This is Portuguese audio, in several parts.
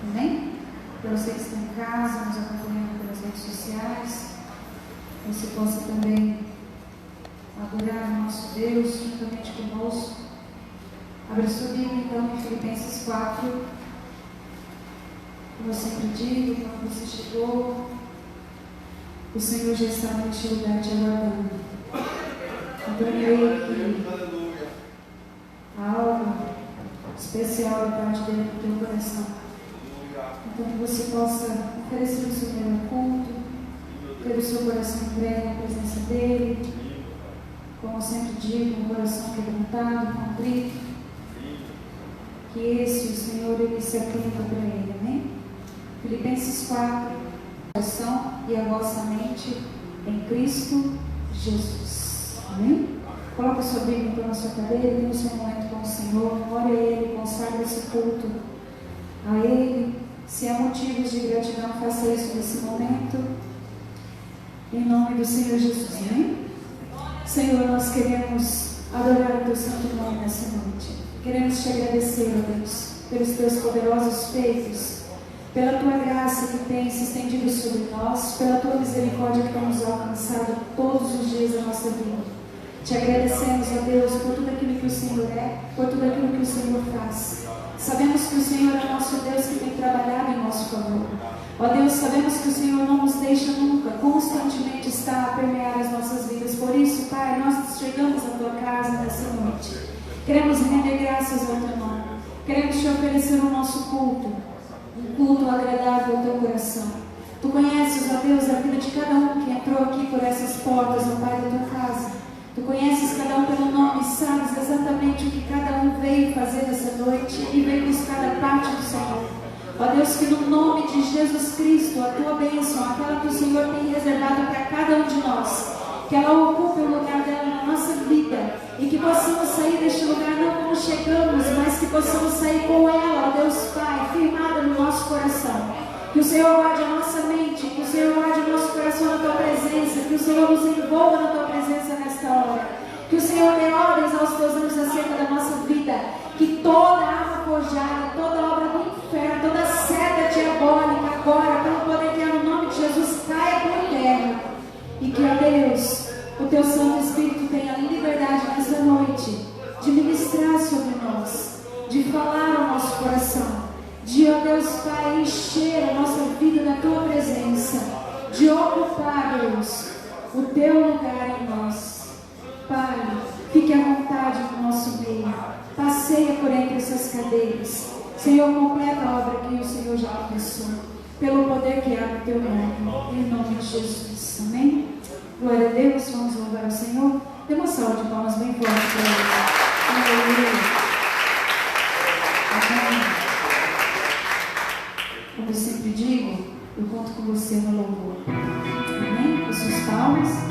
Amém? Para você que está em casa, nos acompanhando pelas redes sociais, você possa também adorar o nosso Deus juntamente conosco. Abra sua Bíblia então em Filipenses 4. Como eu sempre digo, quando você chegou, o Senhor já está neste lugar te aguardando. Então eu creio que há algo especial da parte dele no teu coração. Então que você possa oferecer o seu melhor culto, ter o seu coração entregue na presença dele, como eu sempre digo, um coração quebrantado, contrito, que esse, o Senhor, ele se atenta para ele, amém? Filipenses 4, coração e a vossa mente em Cristo Jesus, amém? Coloque a sua Bíblia então na sua cadeira, tenha o seu momento com o Senhor, ore a Ele, consagre esse culto a Ele. Se há motivos de gratidão, faça isso nesse momento, em nome do Senhor Jesus, amém? Senhor, nós queremos adorar o teu santo nome nessa noite. Queremos te agradecer, ó Deus, pelos teus poderosos feitos, pela tua graça que tem se estendido sobre nós, pela tua misericórdia que tem nos alcançado todos os dias da nossa vida. Te agradecemos, ó Deus, por tudo aquilo que o Senhor é, por tudo aquilo que o Senhor faz. Sabemos que o Senhor é nosso Deus que tem trabalhado em nosso favor. Ó Deus, sabemos que o Senhor não nos deixa nunca, constantemente está a permear as nossas vidas. Por isso, Pai, nós chegamos à tua casa nessa noite. Queremos render graças ao teu nome. Queremos te oferecer o nosso culto, um culto agradável ao teu coração. Tu conheces, ó Deus, a vida de cada um que entrou aqui por essas portas, ó Pai, da tua casa. Tu conheces cada um pelo nome e sabes exatamente o que cada um veio fazer nessa noite e veio buscar da parte do Senhor. Ó Deus, que no nome de Jesus Cristo, a tua bênção, aquela que o Senhor tem reservado para cada um de nós, que ela ocupe o lugar dela na nossa vida e que possamos sair deste lugar não como chegamos, mas que possamos sair com ela, ó Deus Pai, firmada no nosso coração. Que o Senhor guarde a nossa mente, que o Senhor guarde o nosso coração na tua presença, que o Senhor nos envolva na tua presença nesta hora. Que o Senhor dê ordens aos teus anjos acerca da nossa vida, que toda arma forjada, toda obra do inferno, toda seta diabólica agora, pelo poder que é no nome de Jesus, caia por terra. E que, ó Deus, o teu Santo Espírito tenha liberdade nessa noite de ministrar sobre nós, de falar ao nosso coração, de, ó Deus Pai, encher a nossa vida da tua presença, de ocupar, Deus, o teu lugar em nós. Pai, fique à vontade no nosso meio, passeia por entre essas cadeiras. Senhor, completa a obra que o Senhor já começou, pelo poder que há no teu nome, em nome de Jesus, amém? Glória a Deus, vamos louvar o Senhor. Dê uma salva de palmas bem forte para Ele. Aleluia. Amém. Como eu sempre digo, eu conto com você no louvor. Amém? Com suas palmas.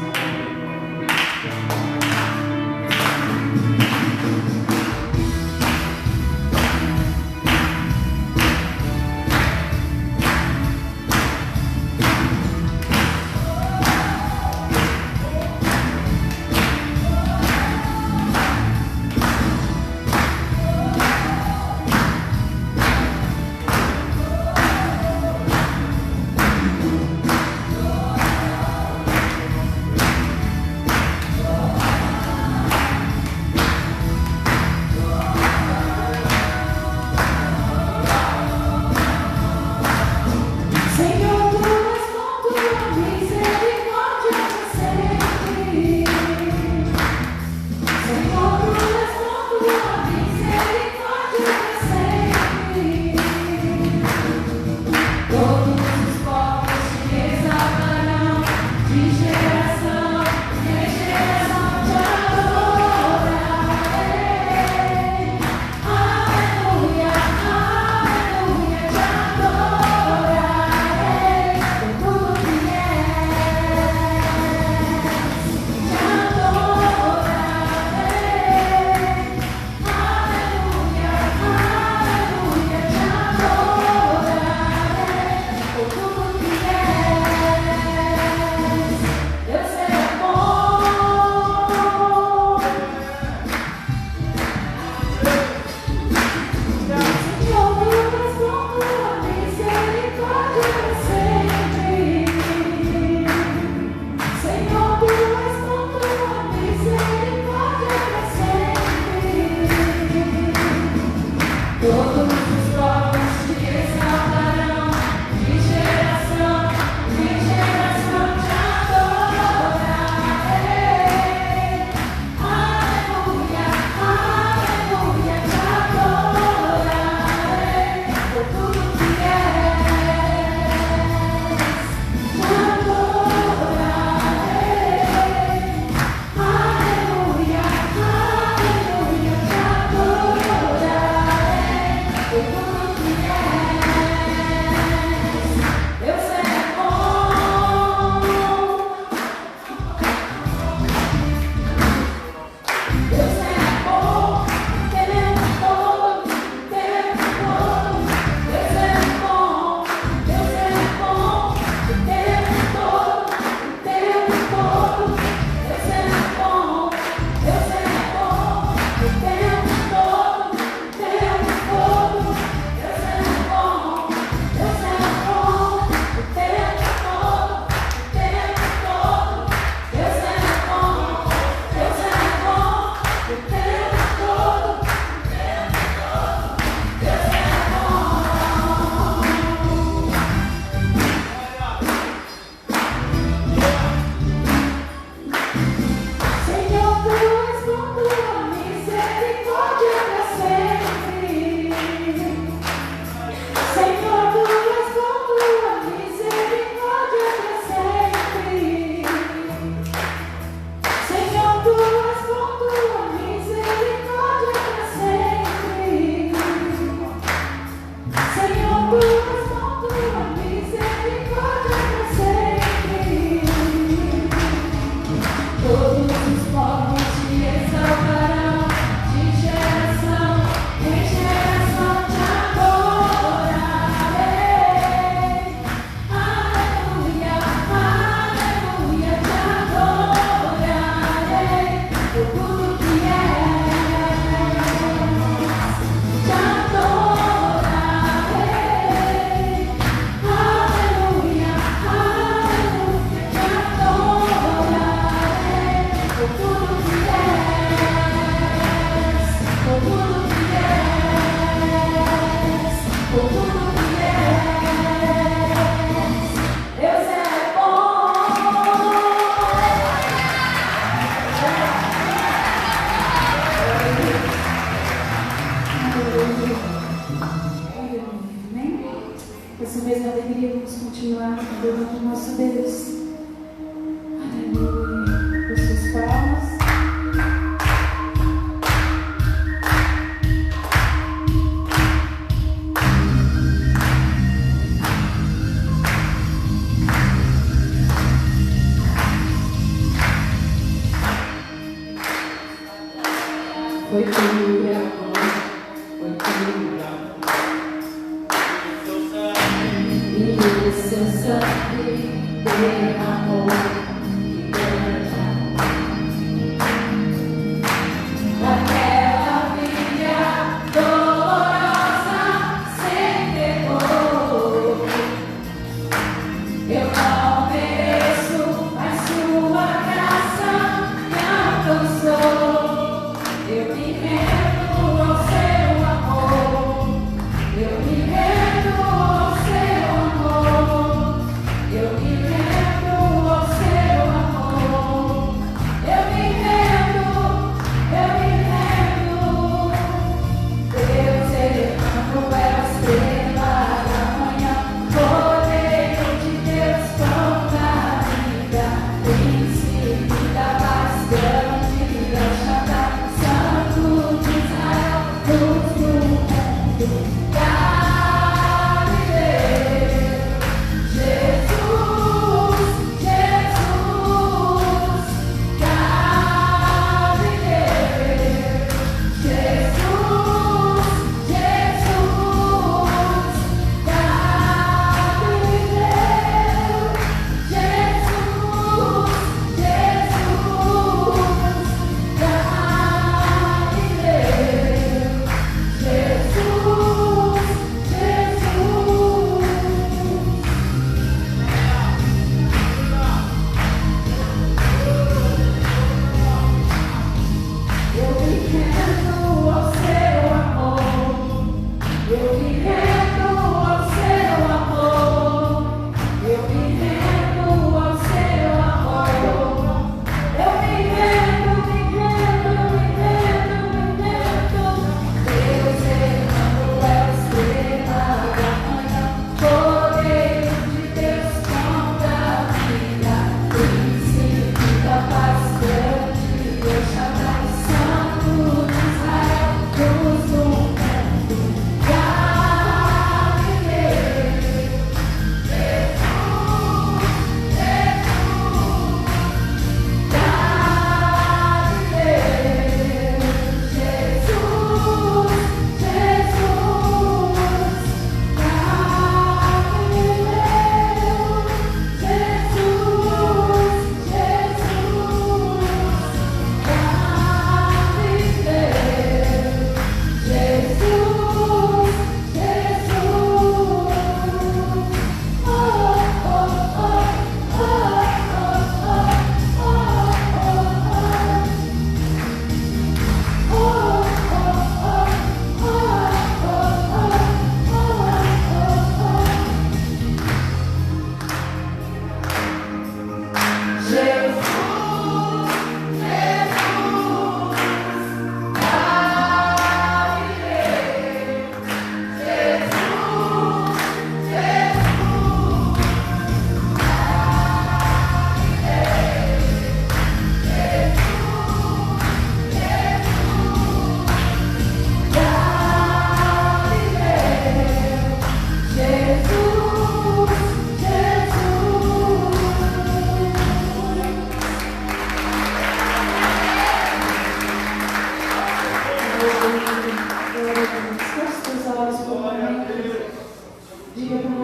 Eu me lembro ao seu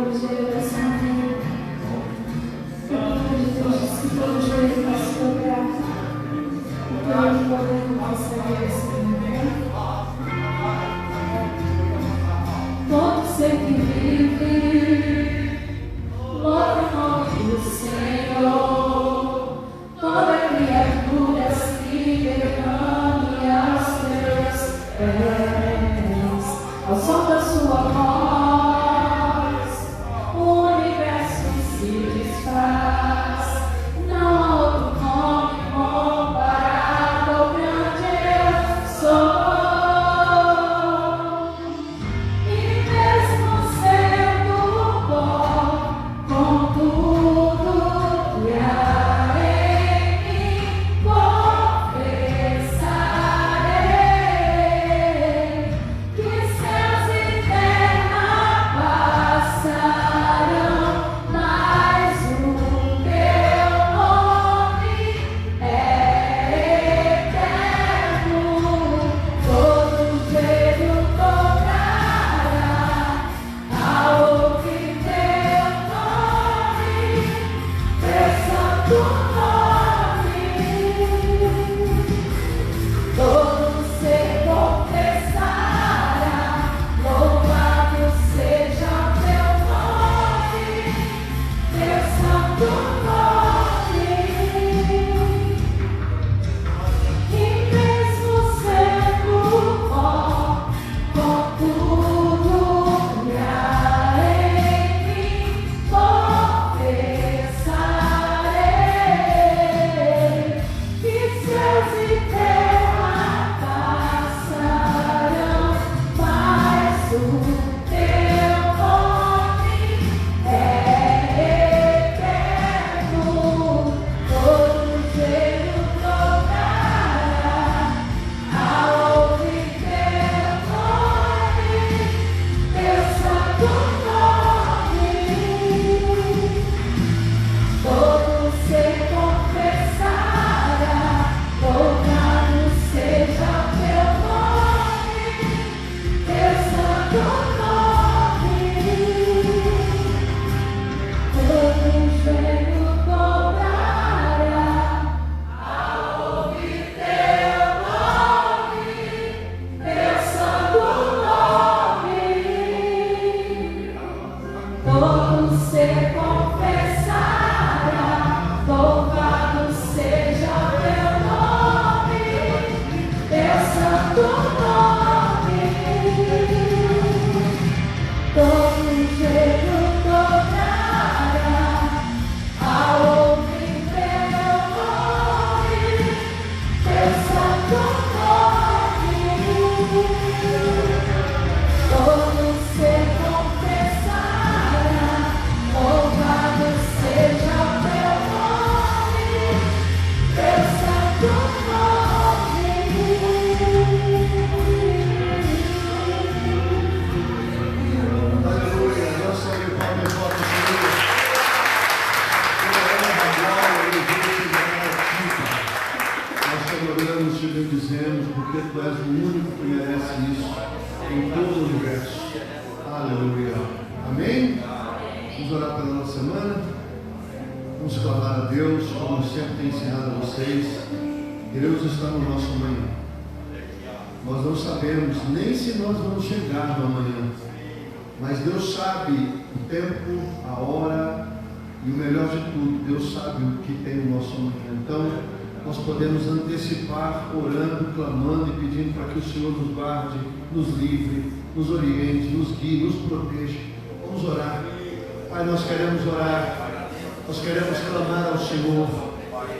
Deus de oração viva. A palavra de Deus diz que todo joelho vai se dobrar. Então hoje podemos receber esse momento. Todo ser que vive, louve o nome do Senhor. Toda criatura se derrame aos teus pés. Ao som da sua voz, o universo se desfaz. Não há outro nome comparado ao grande eu sou. E mesmo sendo pó, contudo, em mim confessarei que céus e terra passarão, mas o teu nome é eterno. Todo joelho dobrará ao ouvir teu nome, teu santo nome. Todo ser confessará, louvado seja teu nome, teu santo nome. E mesmo sendo pó, contudo, em mim confessarei que céus e terra passarão, mas o teu nome é eterno. Todo joelho dobrará ao ouvir teu nome, teu santo nome. Todo ser confessará, louvado seja teu nome, teu santo nome. Todo joelho dobrará ao ouvir teu nome, teu santo nome. Todo ser confessará, louvado seja teu nome, teu santo nome. Todo joelho dobrará ao ouvir teu nome, teu santo nome. Todo ser confessará, louvado seja teu nome, teu santo nome. Aleluia, nós somos Pai e Forte Senhor. Toda honra, glória e louvor te Nós te adoramos, te bendizemos, porque tu és o único que merece isso em todo o universo. Aleluia. Amém? Vamos orar pela nossa semana. Vamos clamar a Deus, como sempre tem ensinado a vocês. Deus está no nosso amanhã. Nós não sabemos nem se nós vamos chegar no amanhã. Mas Deus sabe o tempo, a hora e o melhor de tudo, Deus sabe o que tem no nosso amanhã. Então, nós podemos antecipar, orando, clamando e pedindo para que o Senhor nos guarde, nos livre, nos oriente, nos guie, nos proteja. Vamos orar. Pai, nós queremos orar, nós queremos clamar ao Senhor,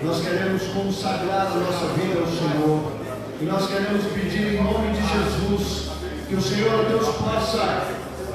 nós queremos consagrar a nossa vida ao Senhor e nós queremos pedir em nome de Jesus que o Senhor, Deus, possa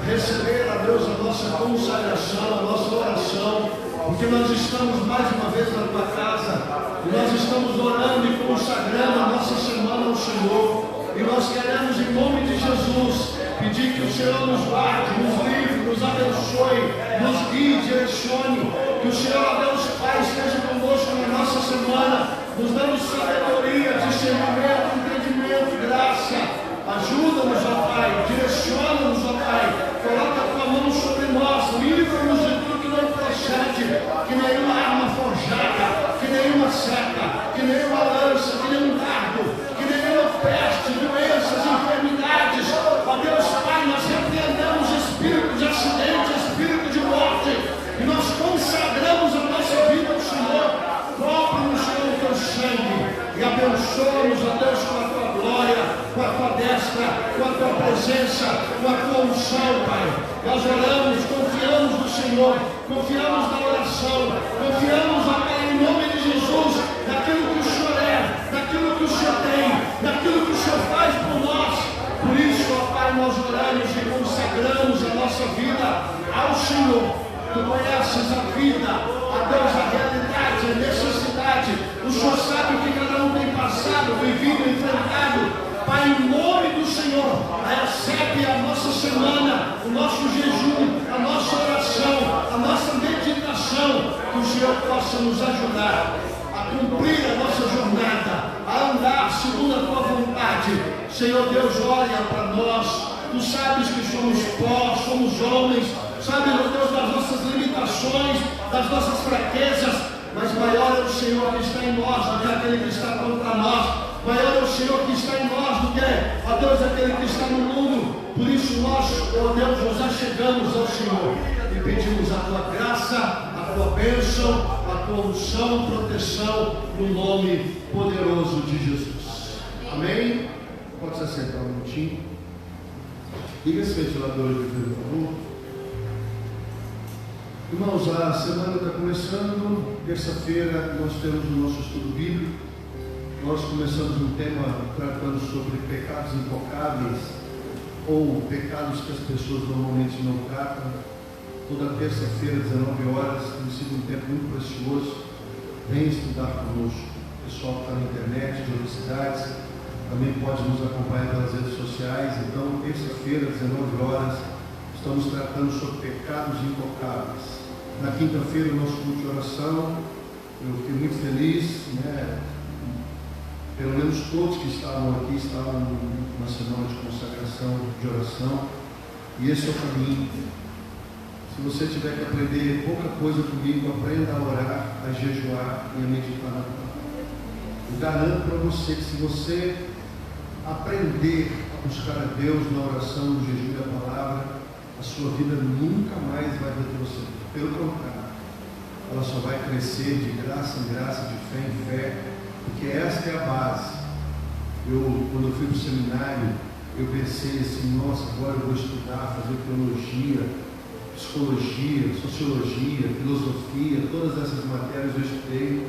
receber, a Deus, a nossa consagração, a nossa oração, porque nós estamos mais uma vez na tua casa e nós estamos orando e consagrando a nossa semana ao Senhor e nós queremos em nome de Jesus pedir que o Senhor nos guarde, nos livre, nos abençoe, nos guie, direcione, que o Senhor, Deus Pai, esteja conosco na nossa semana, nos dando sabedoria, discernimento, entendimento, graça. Ajuda-nos, ó Pai, direciona-nos, ó Pai, coloca a tua mão sobre nós, livra Abençoa-nos, ó Deus, com a tua glória, com a tua destra, com a tua presença, com a tua unção, Pai. Nós oramos, confiamos no Senhor, confiamos na oração, confiamos, ó Pai, em nome de Jesus, naquilo que o Senhor é, naquilo que o Senhor tem, naquilo que o Senhor faz por nós. Por isso, ó Pai, nós oramos e consagramos a nossa vida ao Senhor. Tu conheces a vida, a Deus, a realidade, a necessidade. O Senhor sabe o que cada um tem passado, vivido, enfrentado. Pai, em nome do Senhor, recebe a nossa semana, o nosso jejum, a nossa oração, a nossa meditação. Que o Senhor possa nos ajudar a cumprir a nossa jornada, a andar segundo a tua vontade. Senhor Deus, olha para nós. Tu sabes que somos pó, somos homens. Sabe, meu Deus, das nossas limitações, das nossas fraquezas, mas maior é o Senhor que está em nós do que aquele que está contra nós. Maior é o Senhor que está em nós do que, ó Deus, aquele que está no mundo. Por isso nós, ó Deus, nos achegamos ao Senhor e pedimos a tua graça, a tua bênção, a tua unção, proteção, no nome poderoso de Jesus. Amém? Pode se assentar um minutinho. Liga esse ventilador aqui, por favor. Irmãos, a semana está começando. Terça-feira nós temos o nosso estudo bíblico. Nós começamos um tema tratando sobre pecados intocáveis, ou pecados que as pessoas normalmente não tratam. Toda terça-feira, 19 horas, tem sido um tempo muito precioso. Vem estudar conosco. O pessoal que está na internet, de outras cidades, também pode nos acompanhar pelas redes sociais. Então, terça-feira, 19 horas, estamos tratando sobre pecados intocáveis. Na quinta-feira, o nosso culto de oração, eu fiquei muito feliz, né? Pelo menos todos que estavam aqui estavam numa semana de consagração, de oração, e esse é o caminho. Se você tiver que aprender pouca coisa comigo, aprenda a orar, a jejuar e a meditar na palavra. Eu garanto para você que se você aprender a buscar a Deus na oração, no jejum e na palavra, a sua vida nunca mais vai retroceder. Pelo contrário, ela só vai crescer de graça em graça, de fé em fé, porque esta é a base. Quando eu fui para o seminário, eu pensei assim, nossa, agora eu vou estudar, fazer teologia, psicologia, sociologia, filosofia, todas essas matérias eu estudei,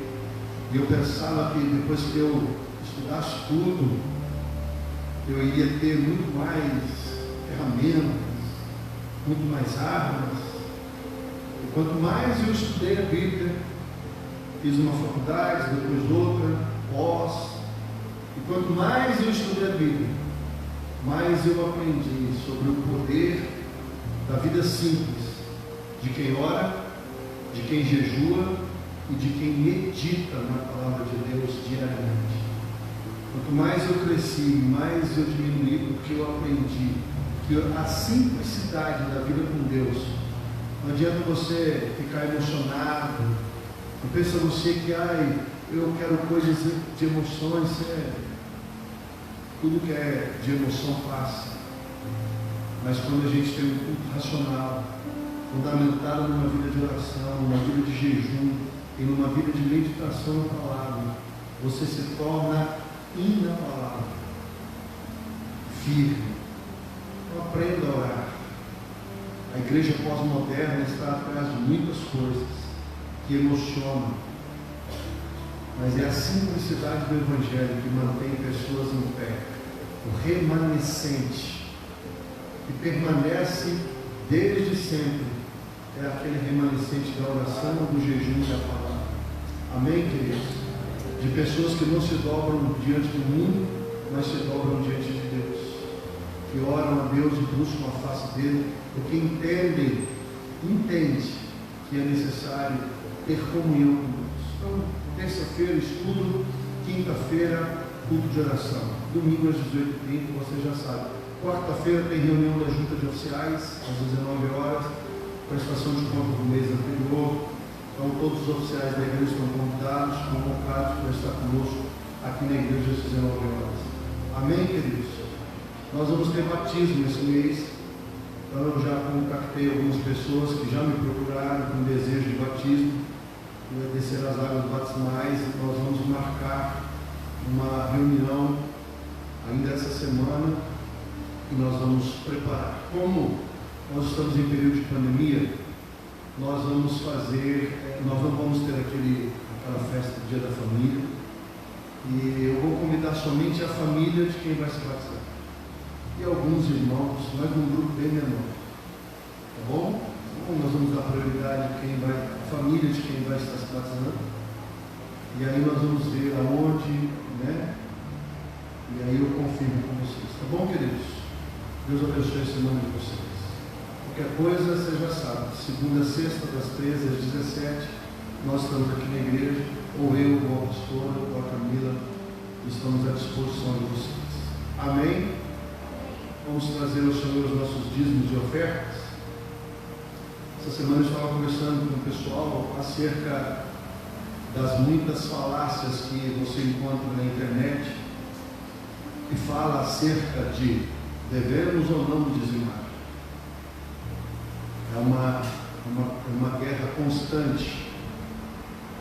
e eu pensava que depois que eu estudasse tudo, eu iria ter muito mais ferramentas, muito mais armas. E quanto mais eu estudei a Bíblia, fiz uma faculdade, depois outra, pós, e quanto mais eu estudei a Bíblia, mais eu aprendi sobre o poder da vida simples, de quem ora, de quem jejua e de quem medita na palavra de Deus diariamente. Quanto mais eu cresci, mais eu diminuí, porque eu aprendi que a simplicidade da vida com Deus, não adianta você ficar emocionado, não pensa você que, eu quero coisas de emoções, tudo que é de emoção passa. Mas quando a gente tem um culto racional, fundamentado numa vida de oração, numa vida de jejum e numa vida de meditação na palavra, você se torna inabalável, firme. Então aprenda a orar. A igreja pós-moderna está atrás de muitas coisas que emocionam, mas é a simplicidade do Evangelho que mantém pessoas em pé. O remanescente, que permanece desde sempre, é aquele remanescente da oração, do jejum e da palavra. Amém, queridos? De pessoas que não se dobram diante do mundo, mas se dobram diante de Deus, que oram a Deus e buscam a face dele, porque entende que é necessário ter comunhão com Deus. Então, terça-feira, estudo, quinta-feira, culto de oração, domingo às 18h30, você já sabe. Quarta-feira tem reunião da Junta de Oficiais, às 19 horas, prestação de conta do mês anterior. Então, todos os oficiais da igreja estão convidados, convocados para estar conosco aqui na igreja às 19 horas. Amém, queridos? Nós vamos ter batismo esse mês. Então, eu já contactei algumas pessoas que já me procuraram com desejo de batismo. Vai descer as águas batismais e nós vamos marcar uma reunião ainda essa semana que nós vamos preparar. Como nós estamos em período de pandemia, nós não vamos ter aquela festa do Dia da Família, e eu vou convidar somente a família de quem vai se batizar e alguns irmãos, mas num grupo bem menor, tá bom? Então, nós vamos dar prioridade a família de quem vai estar se batizando, e aí nós vamos ver aonde, né? E aí eu confirmo com vocês, tá bom, queridos? Deus abençoe esse nome de vocês. Qualquer coisa, você já sabe, segunda a sexta, das 13 às 17, nós estamos aqui na igreja, ou eu, ou a pastora, ou a Camila, estamos à disposição de vocês. Amém? Vamos trazer ao Senhor os nossos dízimos e ofertas. Essa semana eu estava conversando com o pessoal acerca das muitas falácias que você encontra na internet, que fala acerca de devemos ou não dizimar. É uma guerra constante.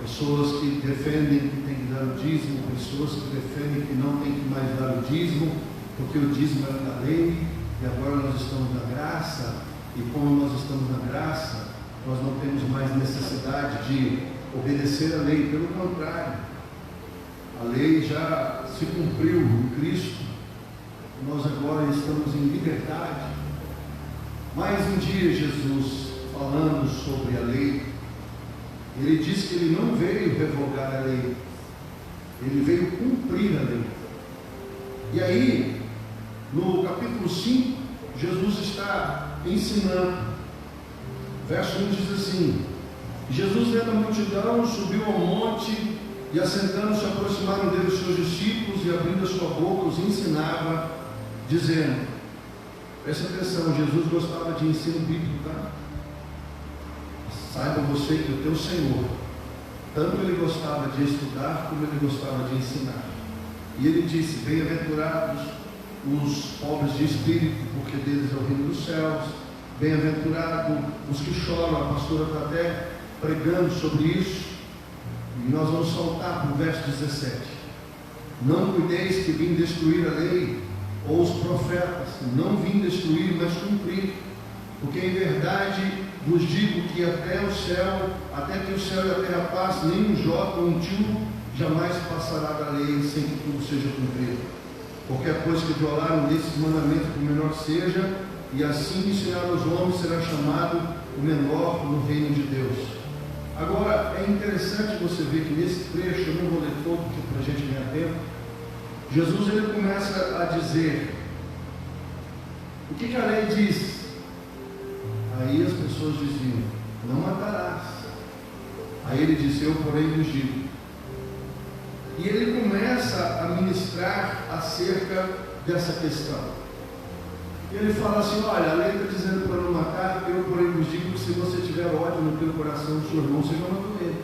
Pessoas que defendem que tem que dar o dízimo, pessoas que defendem que não tem que mais dar o dízimo, porque o dízimo era da lei, e agora nós estamos na graça, e como nós estamos na graça, nós não temos mais necessidade de obedecer a lei. Pelo contrário, a lei já se cumpriu em Cristo, nós agora estamos em liberdade. Mais um dia, Jesus, falando sobre a lei, ele disse que ele não veio revogar a lei, ele veio cumprir a lei. E aí, no capítulo 5, Jesus está ensinando. Verso 1 diz assim: Jesus, vendo a multidão, subiu ao monte, e assentando-se, aproximaram dele os seus discípulos, e abrindo a sua boca, os ensinava, dizendo, presta atenção, Jesus gostava de ensino bíblico, tá? Saiba você que o teu Senhor, tanto ele gostava de estudar, como ele gostava de ensinar. E ele disse, bem-aventurados os pobres de espírito, porque deles é o reino dos céus. Bem-aventurados os que choram. A pastora está até pregando sobre isso. E nós vamos saltar para o verso 17. Não cuideis que vim destruir a lei, ou os profetas. Não vim destruir, mas cumprir. Porque em verdade vos digo que até que o céu e a terra passem, nem um jota ou um tio jamais passará da lei sem que tudo seja cumprido. Qualquer coisa que violaram desses mandamentos, por menor seja, e assim ensinar aos homens, será chamado o menor no reino de Deus. Agora, é interessante você ver que nesse trecho, eu não vou ler todo, porque para a gente ganhar tempo, Jesus ele começa a dizer, o que a lei diz? Aí as pessoas diziam, não matarás. Aí ele disse, eu porém vos digo. E ele começa a ministrar acerca dessa questão. E ele fala assim, olha, a lei está dizendo para não matar, eu porém vos digo que se você tiver ódio no teu coração do seu irmão, você não matou ele.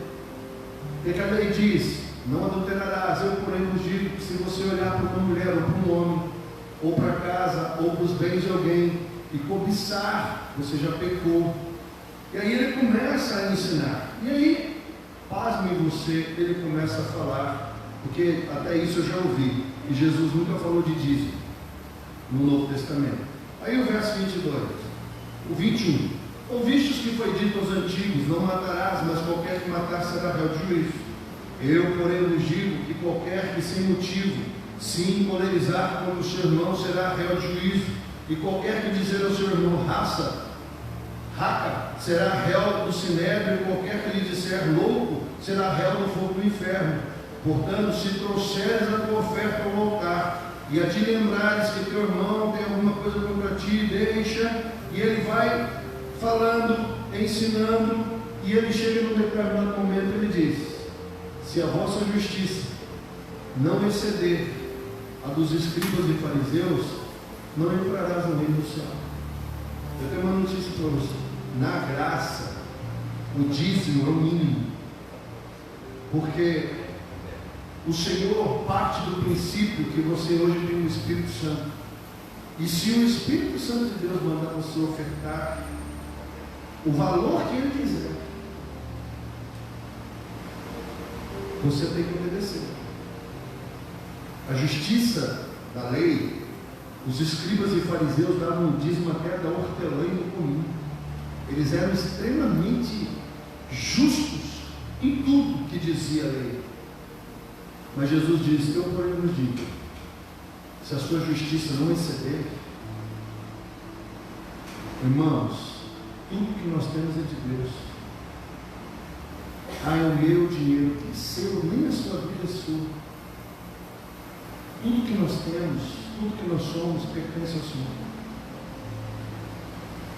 E que a lei diz, não adulterarás, eu porém vos digo que se você olhar para uma mulher ou para um homem, ou para casa, ou para os bens de alguém, e cobiçar, você já pecou. E aí ele começa a ensinar. E aí, pasme você, ele começa a falar, porque até isso eu já ouvi, e Jesus nunca falou de dízimo no Novo Testamento. Aí o verso 22, o 21, ouvistes que foi dito aos antigos, não matarás, mas qualquer que matar será réu de juízo. Eu, porém, vos digo que qualquer que sem motivo se encolerizar contra o seu irmão será réu de juízo. E qualquer que dizer ao seu irmão raca, será réu do sinédrio, e qualquer que lhe disser louco, será réu do fogo do inferno. Portanto, se trouxeres a tua oferta ao altar, e a te lembrares que teu irmão tem alguma coisa contra ti, deixa, e ele vai falando, ensinando, e ele chega num determinado momento, ele diz, se a vossa justiça não exceder a dos escribas e fariseus, não entrarás no reino do céu. Eu tenho uma notícia para você. Na graça, o dízimo é o mínimo. Porque o Senhor parte do princípio que você hoje tem o Espírito Santo. E se o Espírito Santo de Deus mandar você ofertar o valor que Ele quiser, você tem que obedecer. A justiça da lei, os escribas e fariseus davam um dízimo até da hortelã e do cominho. Eles eram extremamente justos em tudo que dizia a lei. Mas Jesus disse: eu, porém, vos digo, se a sua justiça não exceder, irmãos, tudo que nós temos é de Deus. É o meu dinheiro, que seu, nem a sua vida é sua. Tudo que nós temos, tudo que nós somos, pertence ao Senhor.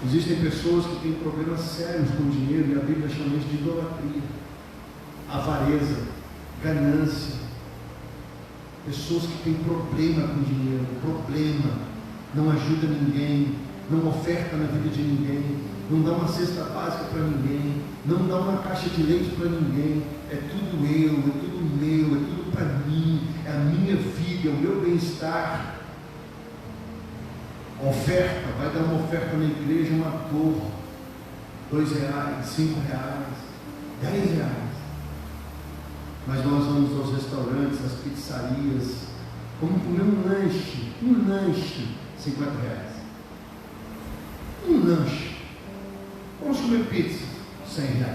Existem pessoas que têm problemas sérios com o dinheiro, e a Bíblia chama isso de idolatria, avareza, ganância. Pessoas que têm problema com o dinheiro, não ajuda ninguém, não oferta na vida de ninguém, não dá uma cesta básica para ninguém, não dá uma caixa de leite para ninguém. É tudo eu, é tudo meu, é tudo para mim, é a minha vida, é o meu bem-estar. Oferta, vai dar uma oferta na igreja, um ator, R$2, R$5, R$10. Mas nós vamos aos restaurantes, às pizzarias, vamos comer um lanche, R$50. Um lanche. Vamos comer pizza, R$100,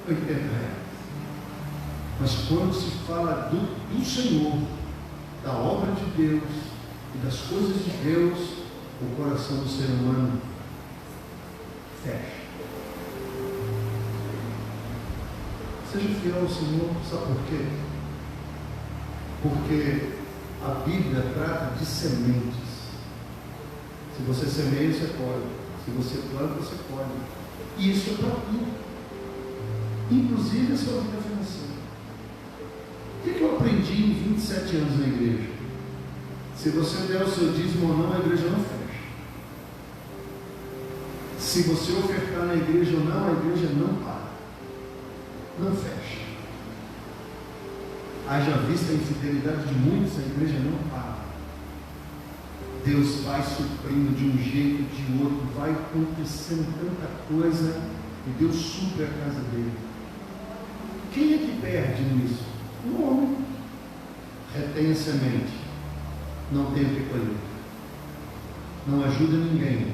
R$80. Mas quando se fala do Senhor, da obra de Deus e das coisas de Deus, o coração do ser humano fecha. Seja fiel ao Senhor, sabe por quê? Porque a Bíblia trata de sementes. Se você semeia, você colhe. Se você planta, você colhe. E isso é para tudo, inclusive a sua vida financeira. O que eu aprendi em 27 anos na igreja? Se você der o seu dízimo ou não, a igreja não fecha. Se você ofertar na igreja ou não, a igreja não para. Não fecha. Haja vista a infidelidade de muitos, a igreja não para. Deus vai suprindo de um jeito, de outro, vai acontecendo tanta coisa, e Deus supre a casa dele. Quem é que perde nisso? O homem. Retém a semente, não tem o que colher. Não ajuda ninguém,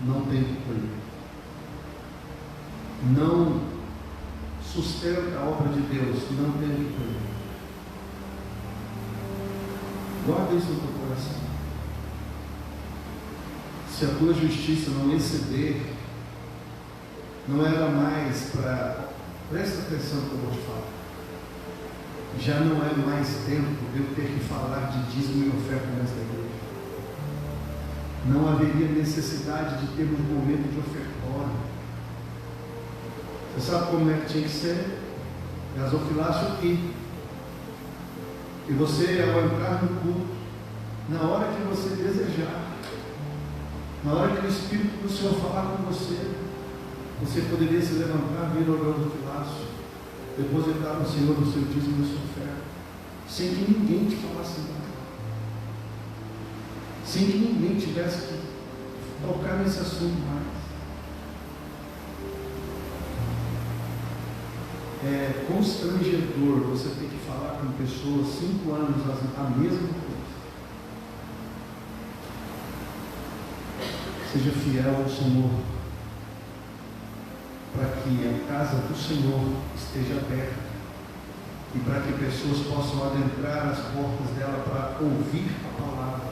não tem o que colher. Não sustenta a obra de Deus, não tem o que colher. Guarda isso no teu coração. Se a tua justiça não exceder, não era mais para... Presta atenção no que eu vou te falar. Já não é mais tempo de eu ter que falar de dízimo e oferta nesta igreja. Não haveria necessidade de termos um momento de ofertório. Você sabe como é que tinha que ser? Gasofilácio aqui. E você, ao entrar no culto, na hora que você desejar, na hora que o Espírito do Senhor falar com você, você poderia se levantar, vir ao gasofilácio, depositar no Senhor o seu dízimo e a sua oferta, sem que ninguém te falasse nada, sem que ninguém tivesse que tocar nesse assunto mais. É constrangedor você ter que falar com pessoas 5 anos a mesma coisa. Seja fiel ao Senhor, para que a casa do Senhor esteja aberta e para que pessoas possam adentrar as portas dela para ouvir a palavra,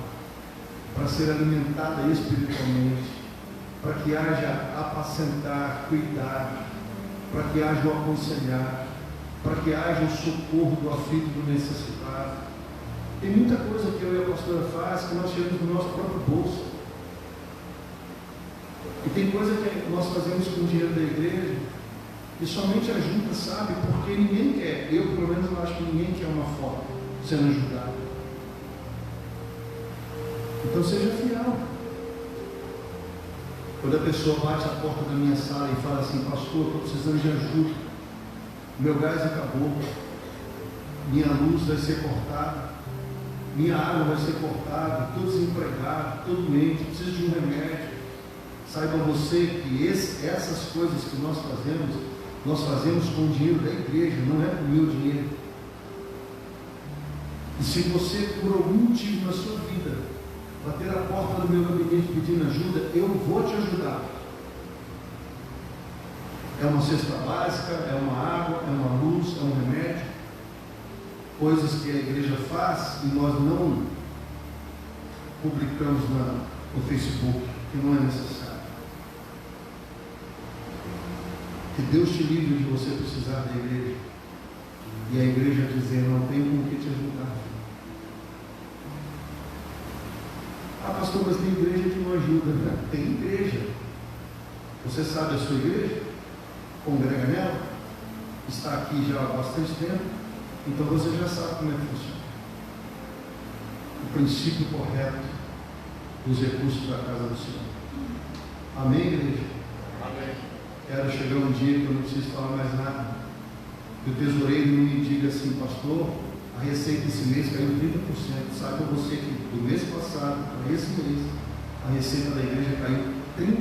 para ser alimentada espiritualmente, para que haja apacentar, cuidar, para que haja o aconselhar, para que haja o socorro do aflito, do necessitado. Tem muita coisa que eu e a pastora faz que nós tiramos do nosso próprio bolso. E tem coisa que nós fazemos com o dinheiro da igreja que somente a junta sabe, porque ninguém quer. Eu, pelo menos, não acho que ninguém quer uma foto sendo ajudado. Então seja fiel. Quando a pessoa bate a porta da minha sala e fala assim: pastor, estou precisando de ajuda, meu gás acabou, minha luz vai ser cortada, minha água vai ser cortada, estou desempregado, estou doente, preciso de um remédio. Saiba você que essas coisas que nós fazemos com o dinheiro da igreja, não é com o meu dinheiro. E se você, por algum motivo na sua vida, bater a porta do meu gabinete pedindo ajuda, eu vou te ajudar. É uma cesta básica, é uma água, é uma luz, é um remédio. Coisas que a igreja faz e nós não publicamos no Facebook, que não é necessário. Que Deus te livre de você precisar da igreja e a igreja dizer: não tem com o que te ajudar. Ah, pastor, mas tem igreja que não ajuda. Né? Tem igreja. Você sabe a sua igreja? Congrega nela? Está aqui já há bastante tempo? Então você já sabe como é que funciona. O princípio correto dos recursos da casa do Senhor. Amém, igreja? Amém. Quero chegar um dia que eu não preciso falar mais nada. Que o tesoureiro não me diga assim: pastor, a receita esse mês caiu 30%. Saiba você que do mês passado para esse mês, a receita da igreja caiu 30%.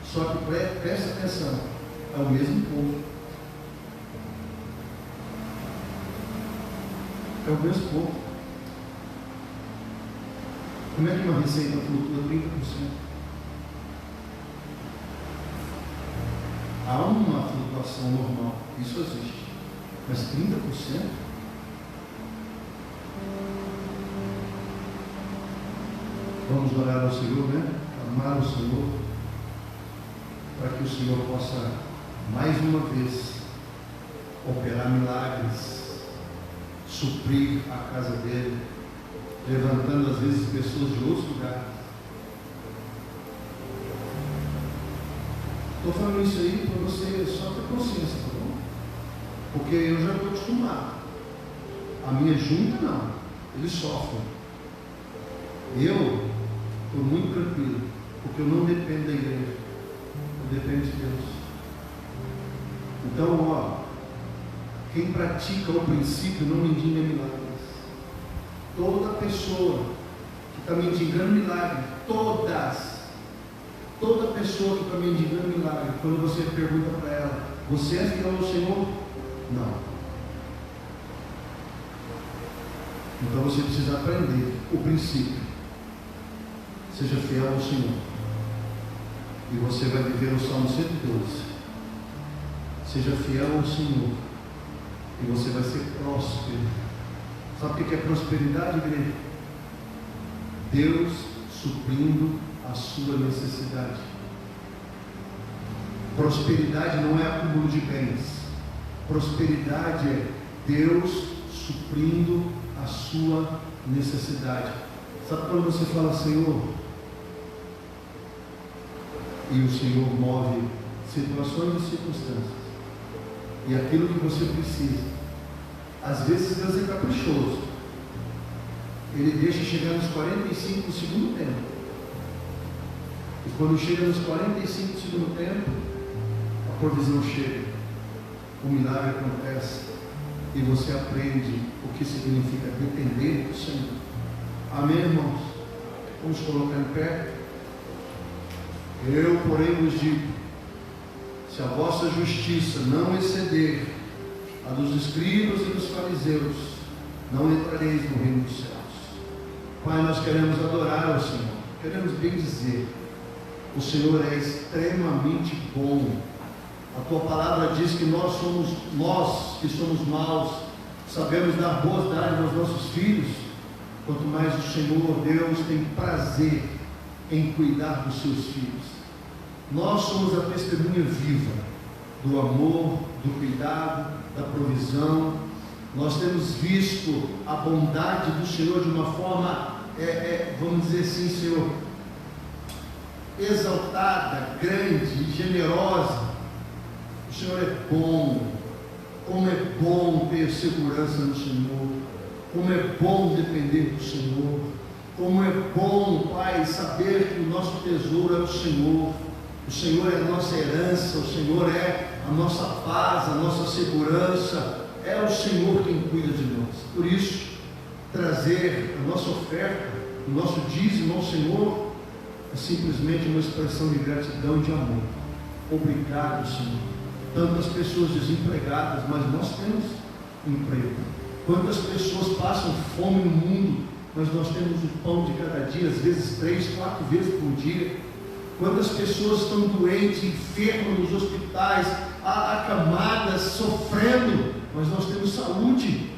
Só que presta atenção, é o mesmo povo. É o mesmo povo. Como é que uma receita flutua 30%? Há uma flutuação normal, isso existe. Mas 30%? Vamos orar ao Senhor, né? Amar o Senhor, para que o Senhor possa, mais uma vez, operar milagres, suprir a casa dele, levantando às vezes pessoas de outros lugares. Estou falando isso aí para você só ter consciência, tá bom? Porque eu já estou acostumado. A minha junta não, eles sofrem. Eu estou muito tranquilo, porque eu não dependo da igreja, eu dependo de Deus. Então, ó, quem pratica o princípio não mendiga milagres. Toda pessoa que está mendigando milagre, toda pessoa que está mendigando milagre, quando você pergunta para ela: você é fiel ao Senhor? Não. Então você precisa aprender o princípio. Seja fiel ao Senhor, e você vai viver o Salmo 112. Seja fiel ao Senhor, e você vai ser próspero. Sabe o que é prosperidade, igreja? Deus suprindo a sua necessidade. Prosperidade não é acúmulo de bens. Prosperidade é Deus suprindo a sua necessidade. Sabe quando você fala: Senhor, e o Senhor move situações e circunstâncias, e aquilo que você precisa. Às vezes Deus é caprichoso, Ele deixa chegar nos 45 do segundo tempo, e quando chega nos 45 do segundo tempo, a provisão chega, o milagre acontece, e você aprende o que significa depender do Senhor. Amém, irmãos? Vamos colocar em pé. Eu, porém, vos digo: se a vossa justiça não exceder a dos escribas e dos fariseus, não entrareis no reino dos céus. Pai, nós queremos adorar ao Senhor, queremos bem dizer: o Senhor é extremamente bom. A tua palavra diz que nós que somos maus, sabemos dar boas dádivas aos nossos filhos, quanto mais o Senhor Deus tem prazer em cuidar dos seus filhos. Nós somos a testemunha viva do amor, do cuidado, da provisão. Nós temos visto a bondade do Senhor de uma forma, vamos dizer assim, Senhor, exaltada, grande, generosa. O Senhor é bom. Como é bom ter segurança no Senhor. Como é bom depender do Senhor. Como é bom, Pai, saber que o nosso tesouro é o Senhor. O Senhor é a nossa herança, o Senhor é a nossa paz, a nossa segurança. É o Senhor quem cuida de nós. Por isso, trazer a nossa oferta, o nosso dízimo ao Senhor, é simplesmente uma expressão de gratidão e de amor. Obrigado, Senhor. Tantas pessoas desempregadas, mas nós temos emprego. Quantas pessoas passam fome no mundo, mas nós temos o pão de cada dia, às vezes 3, 4 vezes por dia. Quantas pessoas estão doentes, enfermas nos hospitais, acamadas, sofrendo, mas nós temos saúde.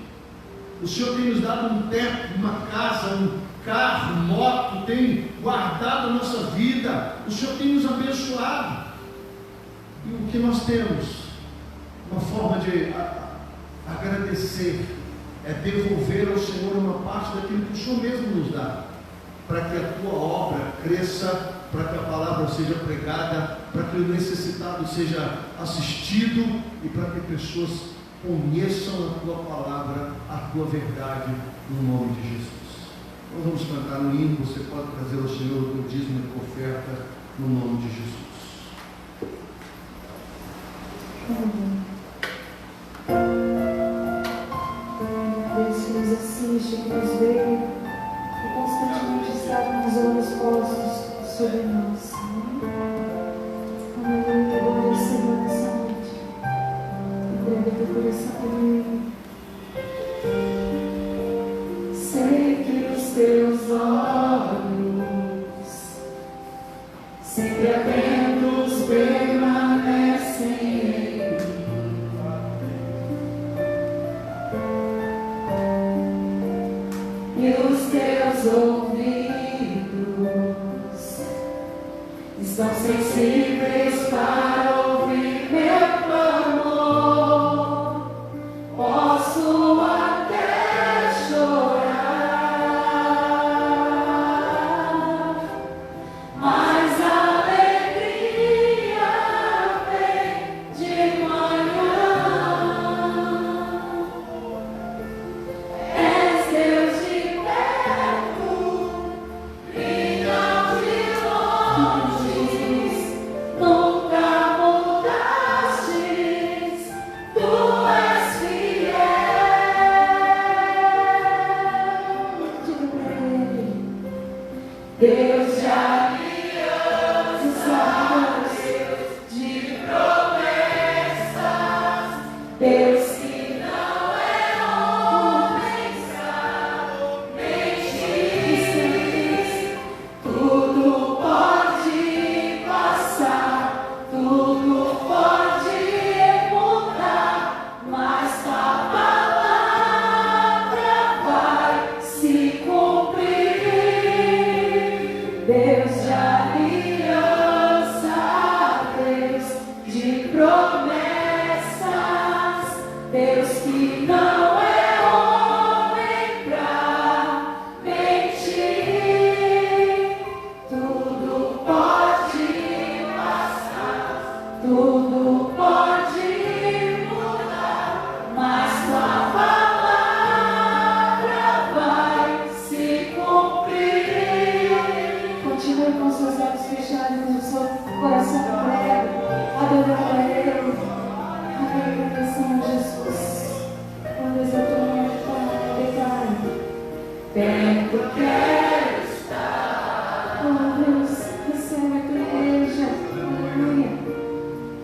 O Senhor tem nos dado um teto, uma casa, um carro, moto, tem guardado a nossa vida. O Senhor tem nos abençoado. E o que nós temos? Uma forma de agradecer é devolver ao Senhor uma parte daquilo que o Senhor mesmo nos dá, para que a tua obra cresça, para que a palavra seja pregada, para que o necessitado seja assistido e para que pessoas conheçam a tua palavra, a tua verdade, no nome de Jesus. Nós vamos cantar um hino, você pode trazer ao Senhor o teu dízimo e oferta, no nome de Jesus. Deus que nos assiste, que nos vê, que constantemente está com os olhos postos sobre nós. Aleluia, glória ao Senhor nessa noite. Entrega teu coração comigo. Sei que os teus olhos, sempre atentos, permanecem em mim. E os teus ouvidos estão sensíveis para ouvir meu clamor. Posso até chorar, mas a alegria vem de manhã. És Deus de perto e não de longe, nunca mudastes, tu és fiel. Diga para ele: Deus de alianças, de promessas, Deus que não é homem, mentir. Tudo pode passar, tudo pode mudar, mas tua palavra vai se cumprir. Deus de aliança, Deus de promessas, Deus que não é homem pra mentir. Tudo pode passar, tudo pode mudar, mas tua palavra vai se cumprir. Continue com seus olhos fechados, o seu coração entregue, adorando a Ele, agradecendo a Jesus. Quando exatamente para declarar: perto quero estar. Oh Deus, recebe a tua igreja, aleluia,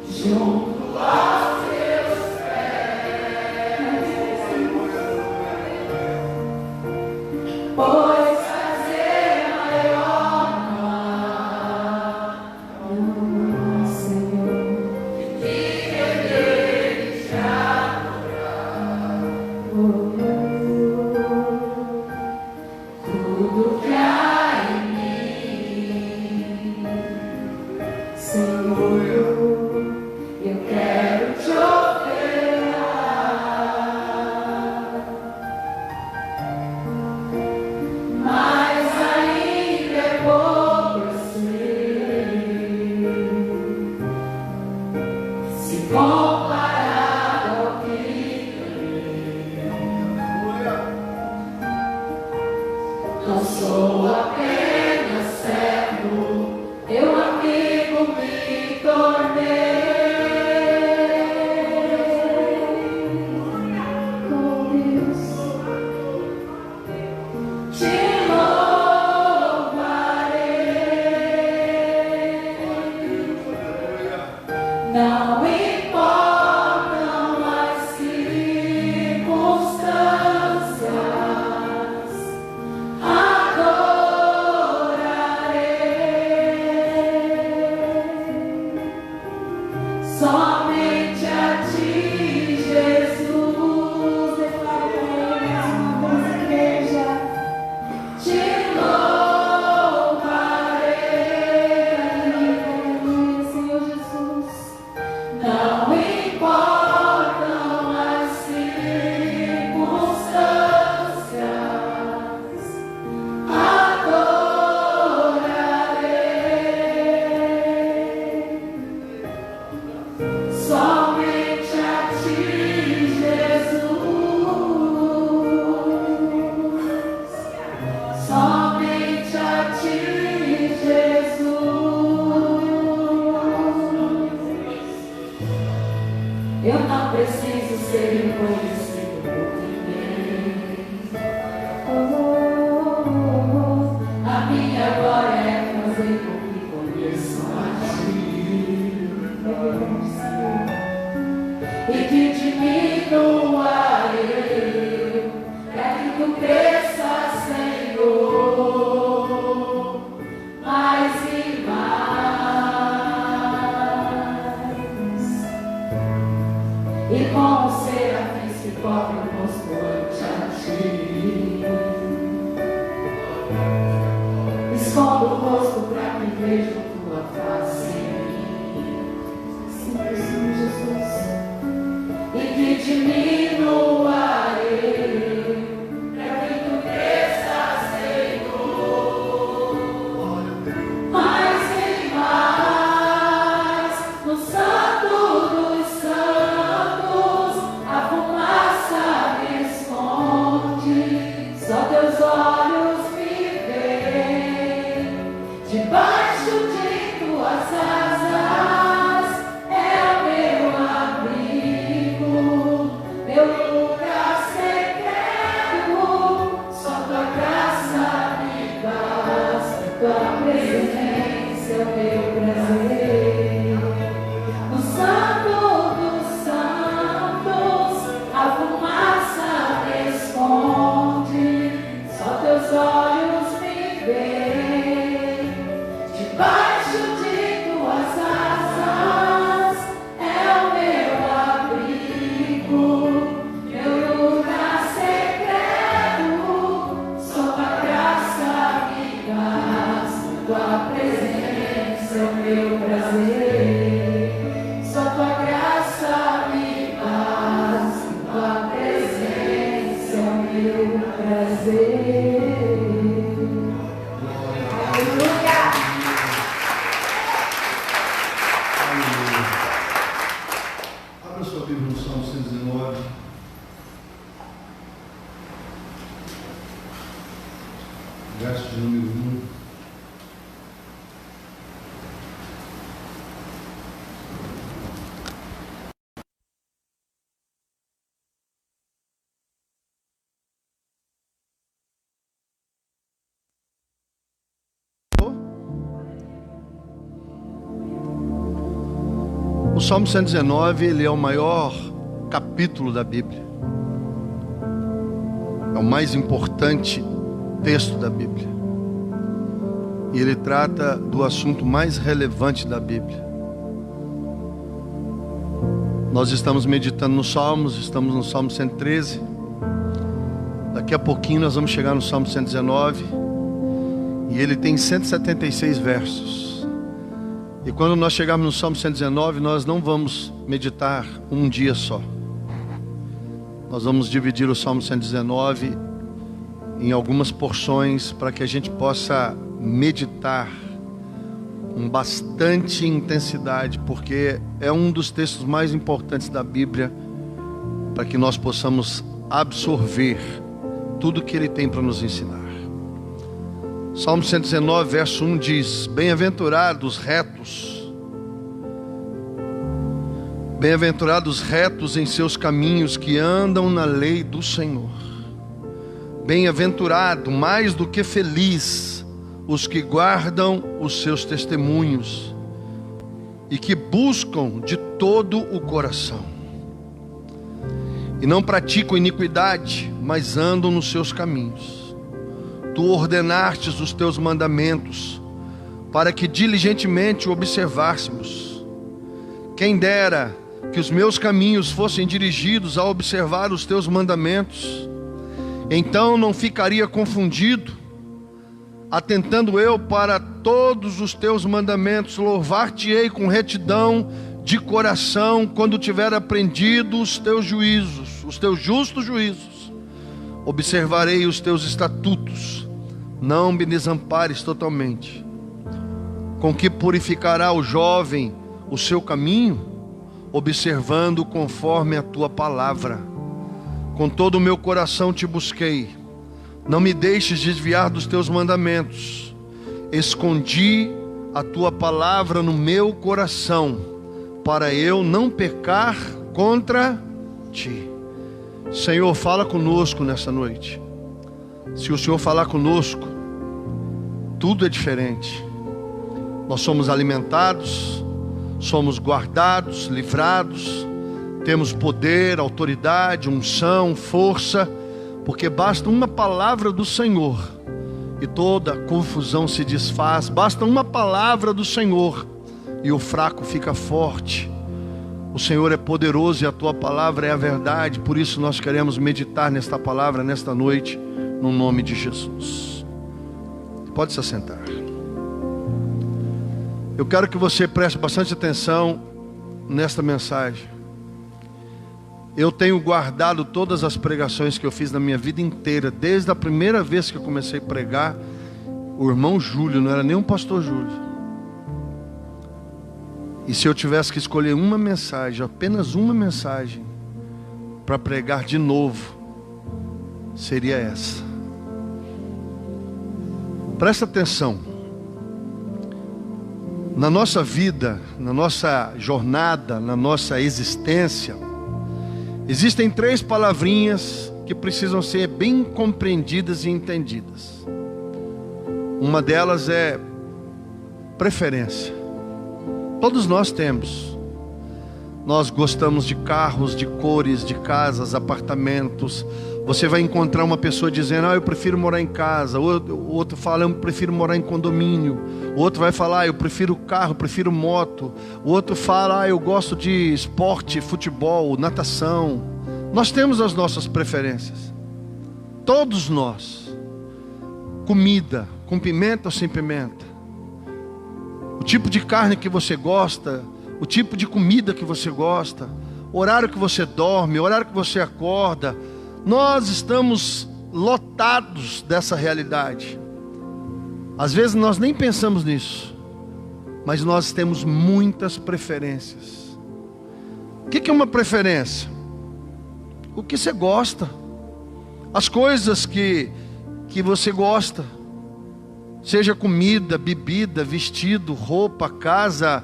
junto aos teus pés, pois fazer maior não, Senhor, de querer te adorar. Tudo que há em mim, Senhor, eu quero te ofertar. Mas ainda é pouco, eu sei, se comparado ao que não sou apenas servo, eu amigo me tornei. Com Deus te louvarei. Não importam as circunstâncias. Somente a ti, Jesus, declaro com ele mais uma vez, igreja, te louvarei, aleluia, Senhor Jesus. Não importam as circunstâncias, adorarei. Somente a ti, Jesus. Somente a ti, Jesus. Eu não preciso ser reconhecido por ninguém. A minha glória é fazer com que conheçam a ti. E que diminua eu, para que tu cresça, Senhor, mais e mais. E com os serafins que cobrem o rosto ante a ti, escondo o rosto para que vejam tua face em mim. Sim, Senhor Jesus. E que diminua eu, para que tu cresça, Senhor, mais e mais. No Santo dos Santos, a fumaça me esconde, só teus olhos me veem, debaixo de tuas asas é o meu abrigo, meu lugar secreto, só tua graça me basta, tua presença é o meu prazer. No Santo dos Santos, a fumaça me esconde, só teus olhos me veem, debaixo de tuas asas é o meu abrigo, meu lugar secreto, só tua graça me basta, tua presença é o meu prazer. Só tua graça me basta, tua presença é o meu prazer. Aleluia! Aleluia. Abra sua Bíblia no Salmo 119. Verso de número 1. O Salmo 119, ele é o maior capítulo da Bíblia. É o mais importante texto da Bíblia. E ele trata do assunto mais relevante da Bíblia. Nós estamos meditando nos Salmos, estamos no Salmo 113. Daqui a pouquinho nós vamos chegar no Salmo 119. E ele tem 176 versos. E quando nós chegarmos no Salmo 119, nós não vamos meditar um dia só. Nós vamos dividir o Salmo 119 em algumas porções para que a gente possa meditar com bastante intensidade, porque é um dos textos mais importantes da Bíblia para que nós possamos absorver tudo que ele tem para nos ensinar. Salmo 119, verso 1 diz: Bem-aventurados retos, bem-aventurados retos em seus caminhos, que andam na lei do Senhor. Bem-aventurado, mais do que feliz, os que guardam os seus testemunhos e que buscam de todo o coração. E não praticam iniquidade, mas andam nos seus caminhos. Tu ordenastes os teus mandamentos, para que diligentemente o observássemos. Quem dera que os meus caminhos fossem dirigidos a observar os teus mandamentos. Então não ficaria confundido, atentando eu para todos os teus mandamentos. Louvar-te-ei com retidão de coração, quando tiver aprendido os teus juízos, os teus justos juízos. Observarei os teus estatutos, não me desampares totalmente. Com que purificará o jovem o seu caminho? Observando conforme a tua palavra. Com todo o meu coração te busquei, não me deixes desviar dos teus mandamentos. Escondi a tua palavra no meu coração, para eu não pecar contra ti. Senhor, fala conosco nessa noite. Se o Senhor falar conosco, tudo é diferente. Nós somos alimentados, somos guardados, livrados, temos poder, autoridade, unção, força, porque basta uma palavra do Senhor e toda confusão se desfaz. Basta uma palavra do Senhor e o fraco fica forte. O Senhor é poderoso e a tua palavra é a verdade. Por isso nós queremos meditar nesta palavra nesta noite, no nome de Jesus. Pode se assentar. Eu quero que você preste bastante atenção nesta mensagem. Eu tenho guardado todas as pregações que eu fiz na minha vida inteira, desde a primeira vez que eu comecei a pregar. O irmão Júlio, não era nem um pastor Júlio. E se eu tivesse que escolher uma mensagem, apenas uma mensagem, para pregar de novo, seria essa. Presta atenção. Na nossa vida, na nossa jornada, na nossa existência, existem 3 palavrinhas que precisam ser bem compreendidas e entendidas. Uma delas é preferência. Todos nós temos. Nós gostamos de carros, de cores, de casas, apartamentos. Você vai encontrar uma pessoa dizendo: eu prefiro morar em casa. O outro fala: eu prefiro morar em condomínio. O outro vai falar: eu prefiro carro, prefiro moto. O outro fala: eu gosto de esporte, futebol, natação. Nós temos as nossas preferências. Todos nós. Comida, com pimenta ou sem pimenta. O tipo de carne que você gosta, o tipo de comida que você gosta, o horário que você dorme, o horário que você acorda. Nós estamos lotados dessa realidade. Às vezes nós nem pensamos nisso, mas nós temos muitas preferências. O que é uma preferência? O que você gosta, as coisas que você gosta, seja comida, bebida, vestido, roupa, casa,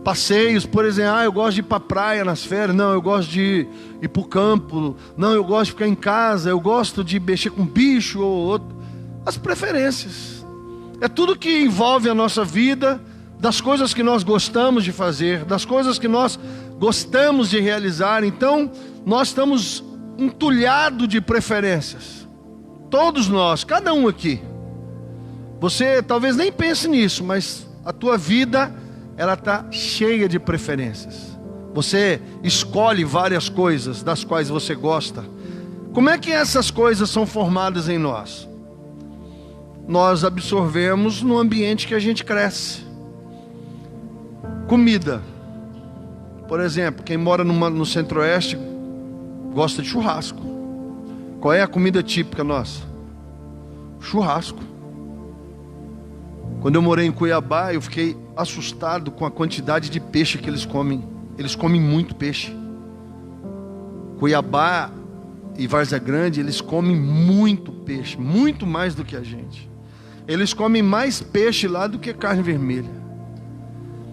passeios. Por exemplo, eu gosto de ir para a praia nas férias. Não, eu gosto de ir para o campo. Não, eu gosto de ficar em casa. Eu gosto de mexer com bicho ou outro. As preferências é tudo que envolve a nossa vida, das coisas que nós gostamos de fazer, das coisas que nós gostamos de realizar. Então nós estamos entulhados de preferências. Todos nós, cada um aqui. Você talvez nem pense nisso, mas a tua vida, ela está cheia de preferências. Você escolhe várias coisas das quais você gosta. Como é que essas coisas são formadas em nós? Nós absorvemos no ambiente que a gente cresce. Comida. Por exemplo, quem mora no centro-oeste gosta de churrasco. Qual é a comida típica nossa? Churrasco. Quando eu morei em Cuiabá, eu fiquei assustado com a quantidade de peixe que eles comem. Eles comem muito peixe. Cuiabá e Várzea Grande, eles comem muito peixe, muito mais do que a gente. Eles comem mais peixe lá do que carne vermelha.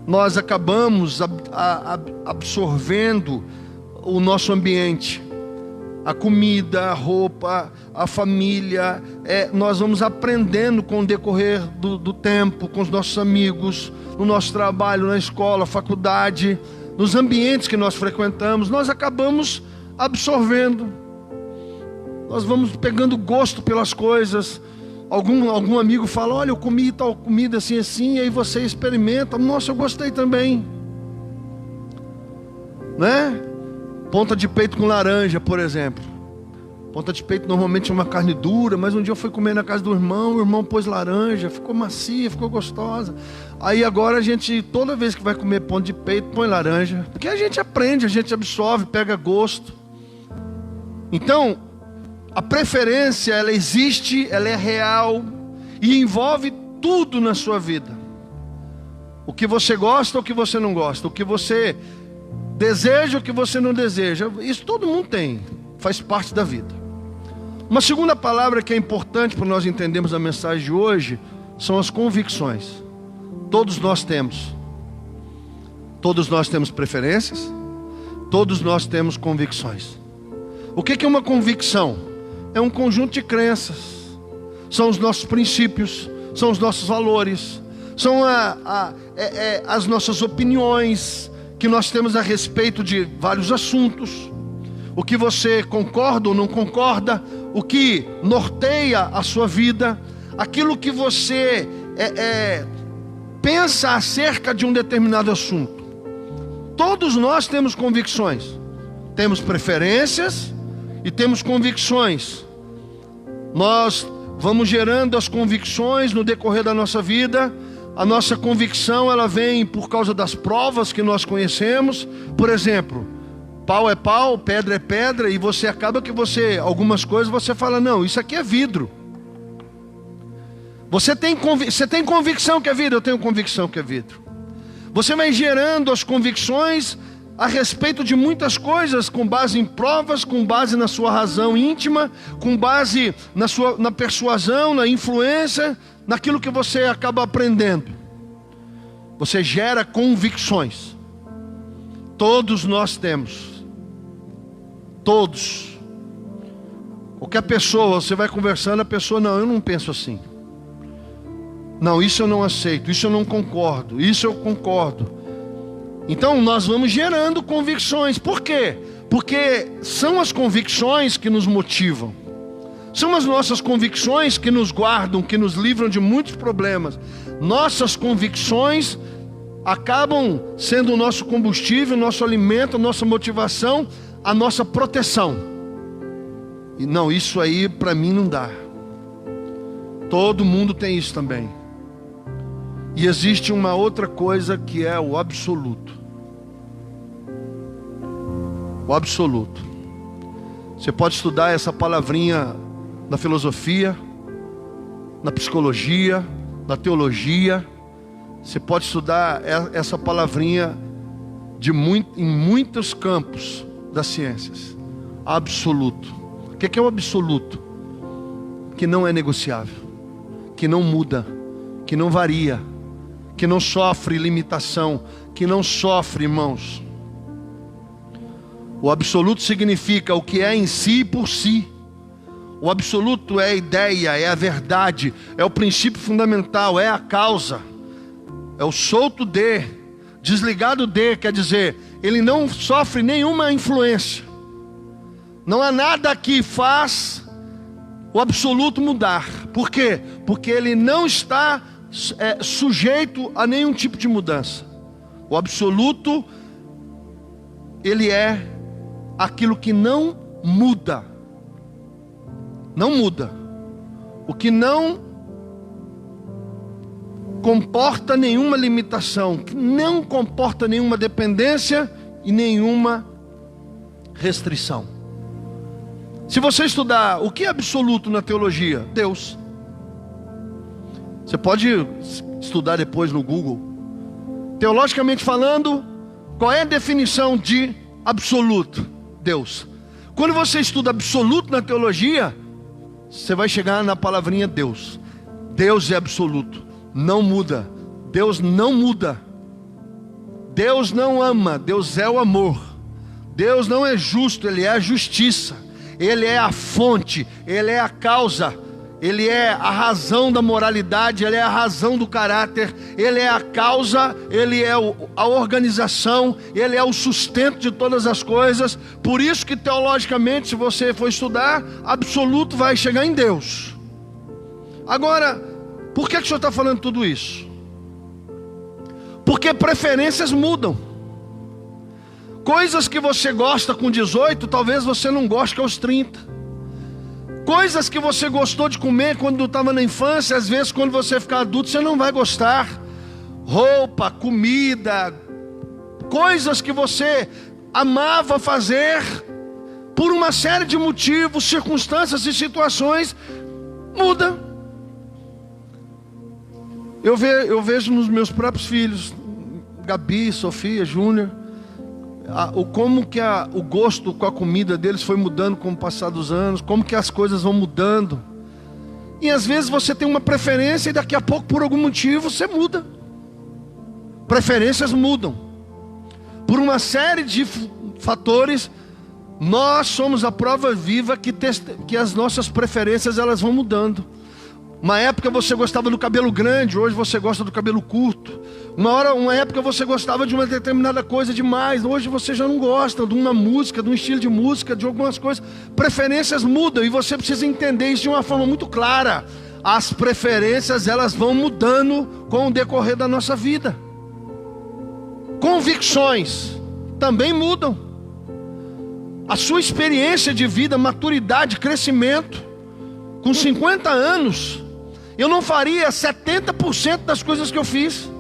Nós acabamos absorvendo o nosso ambiente. A comida, a roupa, a família. Nós vamos aprendendo com o decorrer do tempo, com os nossos amigos, no nosso trabalho, na escola, faculdade, nos ambientes que nós frequentamos. Nós acabamos absorvendo. Nós vamos pegando gosto pelas coisas. Algum amigo fala: olha, eu comi tal comida assim, assim. E aí você experimenta: nossa, eu gostei também. né? Ponta de peito com laranja, por exemplo. Ponta de peito normalmente é uma carne dura, mas um dia eu fui comer na casa do irmão, o irmão pôs laranja, ficou macia, ficou gostosa. Aí agora a gente, toda vez que vai comer ponta de peito, põe laranja. Porque a gente aprende, a gente absorve, pega gosto. Então, a preferência, ela existe, ela é real e envolve tudo na sua vida. O que você gosta, o que você não gosta, o que você deseja, o que você não deseja. Isso todo mundo tem, faz parte da vida. Uma segunda palavra que é importante para nós entendermos a mensagem de hoje são as convicções. Todos nós temos. Todos nós temos preferências. Todos nós temos convicções. O que é uma convicção? É um conjunto de crenças. São os nossos princípios, são os nossos valores, são as nossas opiniões que nós temos a respeito de vários assuntos. O que você concorda ou não concorda, o que norteia a sua vida, aquilo que você pensa acerca de um determinado assunto. Todos nós temos convicções, temos preferências e temos convicções. Nós vamos gerando as convicções no decorrer da nossa vida. A nossa convicção, ela vem por causa das provas que nós conhecemos. Por exemplo, pau é pau, pedra é pedra, e você acaba que algumas coisas você fala, não, isso aqui é vidro. Você tem convicção que é vidro? Eu tenho convicção que é vidro. Você vai gerando as convicções a respeito de muitas coisas, com base em provas, com base na sua razão íntima, com base na persuasão, na influência, naquilo que você acaba aprendendo. Você gera convicções. Todos nós temos. Todos. Qualquer pessoa, você vai conversando, a pessoa, não, eu não penso assim. Não, isso eu não aceito, isso eu não concordo, isso eu concordo. Então nós vamos gerando convicções. Por quê? Porque são as convicções que nos motivam. São as nossas convicções que nos guardam, que nos livram de muitos problemas. Nossas convicções acabam sendo o nosso combustível, o nosso alimento, a nossa motivação, a nossa proteção. E não, isso aí para mim não dá. Todo mundo tem isso também. E existe uma outra coisa que é o absoluto. O absoluto. Você pode estudar essa palavrinha na filosofia, na psicologia, na teologia. Você pode estudar essa palavrinha em muitos campos das ciências. Absoluto. O que é o absoluto? Que não é negociável, que não muda, que não varia, que não sofre limitação, que não sofre, irmãos. O absoluto significa o que é em si e por si. O absoluto é a ideia, é a verdade, é o princípio fundamental, é a causa. É o solto de, desligado de, quer dizer, ele não sofre nenhuma influência. Não há nada que faz o absoluto mudar. Por quê? Porque ele não está sujeito a nenhum tipo de mudança. O absoluto, ele é aquilo que não muda. Não muda. O que não comporta nenhuma limitação, que não comporta nenhuma dependência e nenhuma restrição. Se você estudar o que é absoluto na teologia, Deus. Você pode estudar depois no Google. Teologicamente falando, qual é a definição de absoluto? Deus. Quando você estuda absoluto na teologia, você vai chegar na palavrinha Deus. Deus é absoluto, não muda. Deus não muda. Deus não ama, Deus é o amor. Deus não é justo, Ele é a justiça. Ele é a fonte, Ele é a causa, Ele é a razão da moralidade, Ele é a razão do caráter, Ele é a causa, Ele é a organização, Ele é o sustento de todas as coisas. Por isso que teologicamente, se você for estudar, absoluto vai chegar em Deus. Agora, por que o senhor está falando tudo isso? Porque preferências mudam. Coisas que você gosta com 18, talvez você não goste aos 30. Coisas que você gostou de comer quando estava na infância, às vezes quando você ficar adulto você não vai gostar. Roupa, comida, coisas que você amava fazer, por uma série de motivos, circunstâncias e situações, muda. Eu vejo nos meus próprios filhos, Gabi, Sofia, Júnior, como que o gosto com a comida deles foi mudando com o passar dos anos, como que as coisas vão mudando. E às vezes você tem uma preferência e daqui a pouco, por algum motivo, você muda. Preferências mudam. Por uma série de fatores, nós somos a prova viva que as nossas preferências elas vão mudando. Uma época você gostava do cabelo grande, hoje você gosta do cabelo curto. Uma época você gostava de uma determinada coisa demais, hoje você já não gosta de uma música, de um estilo de música, de algumas coisas. Preferências mudam e você precisa entender isso de uma forma muito clara. As preferências elas vão mudando com o decorrer da nossa vida. Convicções também mudam. A sua experiência de vida, maturidade, crescimento. Com 50 anos, eu não faria 70% das coisas que eu fiz.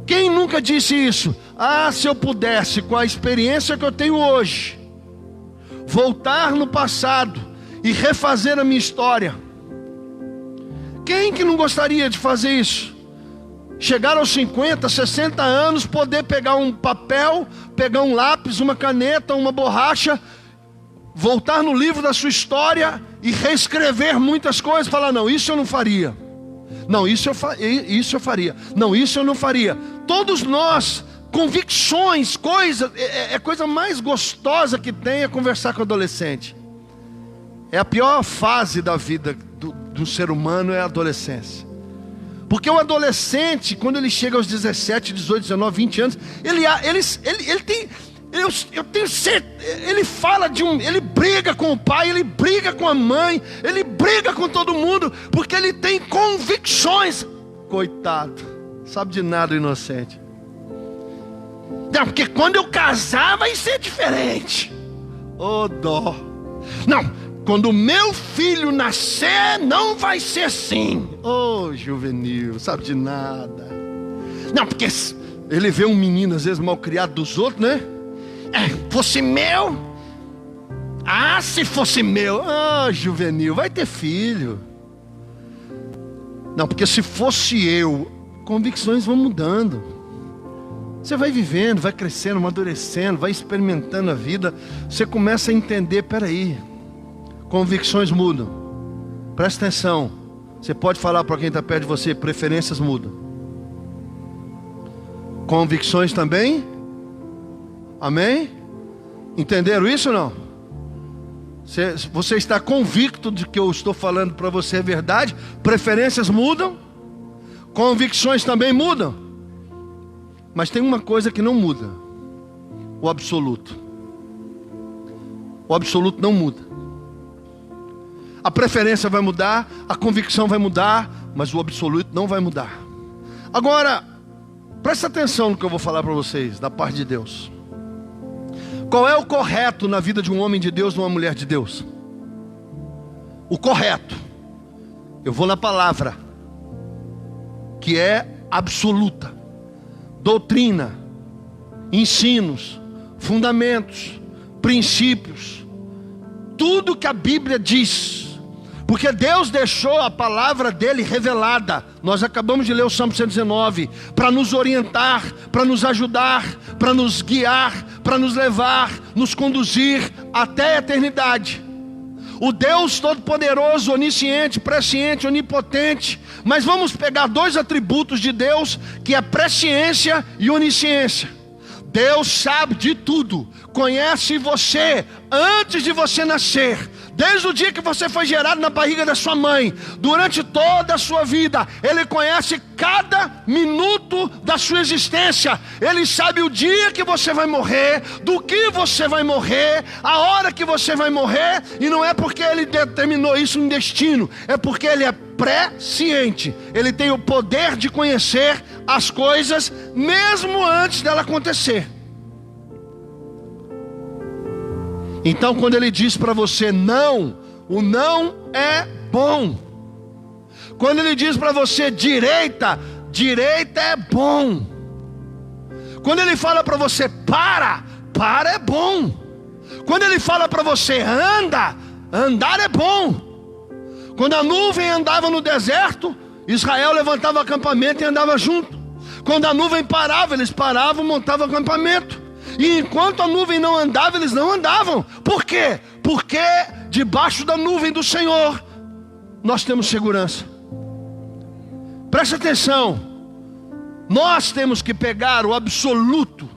Quem nunca disse isso? Se eu pudesse, com a experiência que eu tenho hoje, voltar no passado e refazer a minha história. Quem que não gostaria de fazer isso? Chegar aos 50, 60 anos, poder pegar um papel, pegar um lápis, uma caneta, uma borracha, voltar no livro da sua história e reescrever muitas coisas, falar, não, isso eu não faria. Não, isso eu faria. Não, isso eu não faria. Todos nós, convicções, coisas, a coisa mais gostosa que tem é conversar com o adolescente. É a pior fase da vida do ser humano, é a adolescência. Porque o adolescente, quando ele chega aos 17, 18, 19, 20 anos, ele tem... Eu tenho certeza, ele briga com o pai, ele briga com a mãe, ele briga com todo mundo, porque ele tem convicções. Coitado, sabe de nada o inocente. Não, porque quando eu casar vai ser diferente. Oh, dó. Não, quando o meu filho nascer não vai ser assim. Oh, juvenil, sabe de nada. Não, porque ele vê um menino às vezes mal criado dos outros, né? Fosse meu? Se fosse meu. Juvenil, vai ter filho. Não, porque se fosse eu, convicções vão mudando. Você vai vivendo, vai crescendo, amadurecendo, vai experimentando a vida. Você começa a entender, peraí, convicções mudam. Presta atenção. Você pode falar para quem está perto de você, preferências mudam. Convicções também. Amém? Entenderam isso ou não? Você está convicto de que eu estou falando para você é verdade? Preferências mudam, convicções também mudam. Mas tem uma coisa que não muda: o absoluto. O absoluto não muda. A preferência vai mudar, a convicção vai mudar, mas o absoluto não vai mudar. Agora, presta atenção no que eu vou falar para vocês, da parte de Deus. Qual é o correto na vida de um homem de Deus, de uma mulher de Deus? O correto, eu vou na palavra, que é absoluta. Doutrina, ensinos, fundamentos, princípios, tudo que a Bíblia diz. Porque Deus deixou a palavra dele revelada. Nós acabamos de ler o Salmo 119, para nos orientar, para nos ajudar, para nos guiar, para nos levar, nos conduzir até a eternidade. O Deus Todo-Poderoso, onisciente, presciente, onipotente. Mas vamos pegar dois atributos de Deus, que é presciência e onisciência. Deus sabe de tudo, conhece você antes de você nascer, desde o dia que você foi gerado na barriga da sua mãe, durante toda a sua vida. Ele conhece cada minuto da sua existência. Ele sabe o dia que você vai morrer, do que você vai morrer, a hora que você vai morrer. E não é porque Ele determinou isso em destino, é porque Ele é presciente. Ele tem o poder de conhecer as coisas mesmo antes dela acontecer. Então quando ele diz para você não, o não é bom. Quando ele diz para você direita, direita é bom. Quando ele fala para você para é bom. Quando ele fala para você anda, andar é bom. Quando a nuvem andava no deserto, Israel levantava acampamento e andava junto. Quando a nuvem parava, eles paravam, montavam acampamento. E enquanto a nuvem não andava, eles não andavam. Por quê? Porque debaixo da nuvem do Senhor nós temos segurança. Preste atenção. Nós temos que pegar o absoluto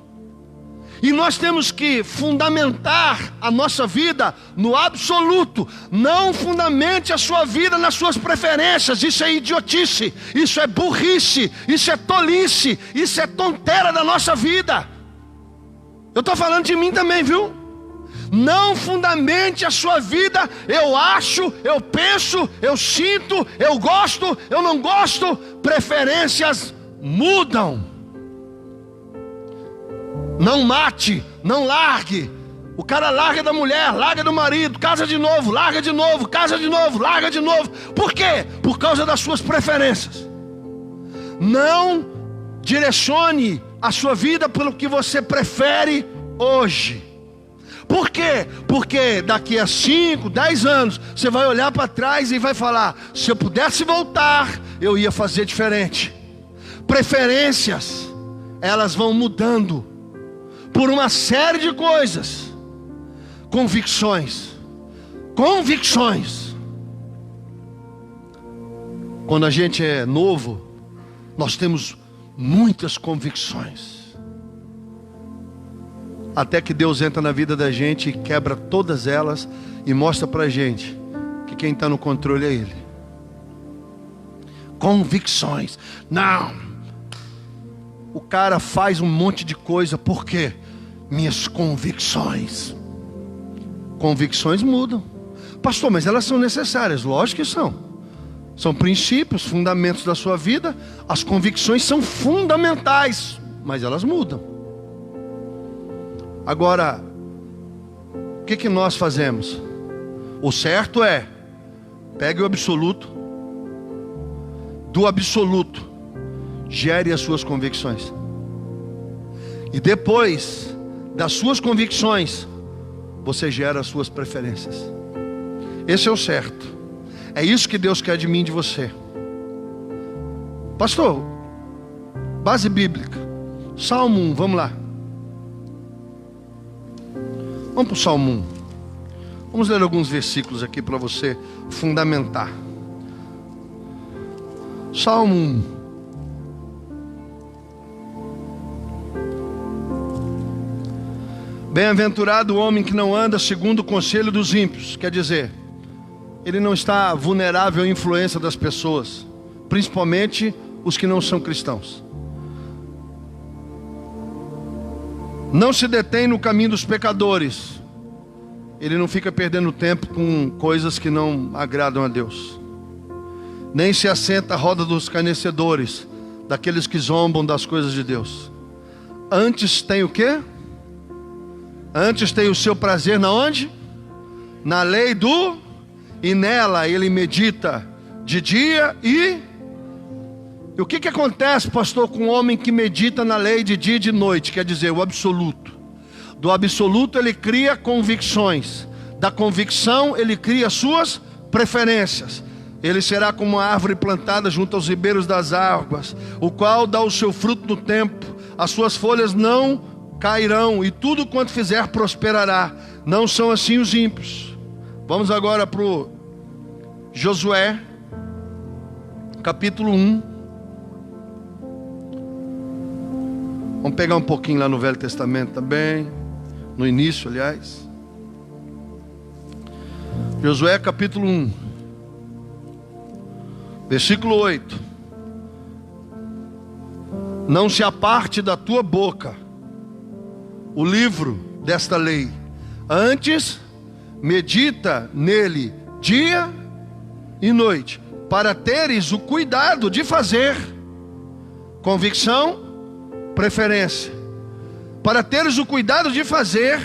e nós temos que fundamentar a nossa vida no absoluto. Não fundamente a sua vida nas suas preferências. Isso é idiotice, isso é burrice, isso é tolice, isso é tonteira da nossa vida. Eu estou falando de mim também, viu? Não fundamente a sua vida, eu acho, eu penso, eu sinto, eu gosto, eu não gosto. Preferências mudam. Não mate, não largue. O cara larga da mulher, larga do marido, casa de novo, larga de novo, casa de novo, larga de novo. Por quê? Por causa das suas preferências. Não direcione a sua vida pelo que você prefere hoje. Por quê? Porque daqui a 5, 10 anos você vai olhar para trás e vai falar: se eu pudesse voltar, eu ia fazer diferente. Preferências, elas vão mudando por uma série de coisas. Convicções. Quando a gente é novo, nós temos muitas convicções. Até que Deus entra na vida da gente e quebra todas elas e mostra pra gente que quem está no controle é Ele. Convicções. Não. O cara faz um monte de coisa. Por quê? Minhas convicções. Convicções mudam. Pastor, mas elas são necessárias. Lógico que são. São princípios, fundamentos da sua vida. As convicções são fundamentais, mas elas mudam. Agora, o que nós fazemos? O certo é, pegue o absoluto, do absoluto, gere as suas convicções. E depois das suas convicções, você gera as suas preferências. Esse é o certo. É isso que Deus quer de mim e de você. Pastor, base bíblica, Salmo 1, vamos lá. Vamos para o Salmo 1. Vamos ler alguns versículos aqui para você fundamentar. Salmo 1. Bem-aventurado o homem que não anda segundo o conselho dos ímpios. Quer dizer, ele não está vulnerável à influência das pessoas, principalmente os que não são cristãos. Não se detém no caminho dos pecadores. Ele não fica perdendo tempo com coisas que não agradam a Deus. Nem se assenta à roda dos escarnecedores, daqueles que zombam das coisas de Deus. Antes tem o quê? Antes tem o seu prazer na onde? Na lei do... E nela ele medita de dia e o que acontece, pastor, com um homem que medita na lei de dia e de noite? Quer dizer, o absoluto. Do absoluto ele cria convicções. Da convicção ele cria suas preferências. Ele será como uma árvore plantada junto aos ribeiros das águas, o qual dá o seu fruto no tempo. As suas folhas não cairão, e tudo quanto fizer prosperará. Não são assim os ímpios. Vamos agora para o Josué, capítulo 1. Vamos pegar um pouquinho lá no Velho Testamento também, no início, aliás. Josué capítulo 1, versículo 8. Não se aparte da tua boca o livro desta lei, antes medita nele dia e noite, para teres o cuidado de fazer. Convicção, preferência. Para teres o cuidado de fazer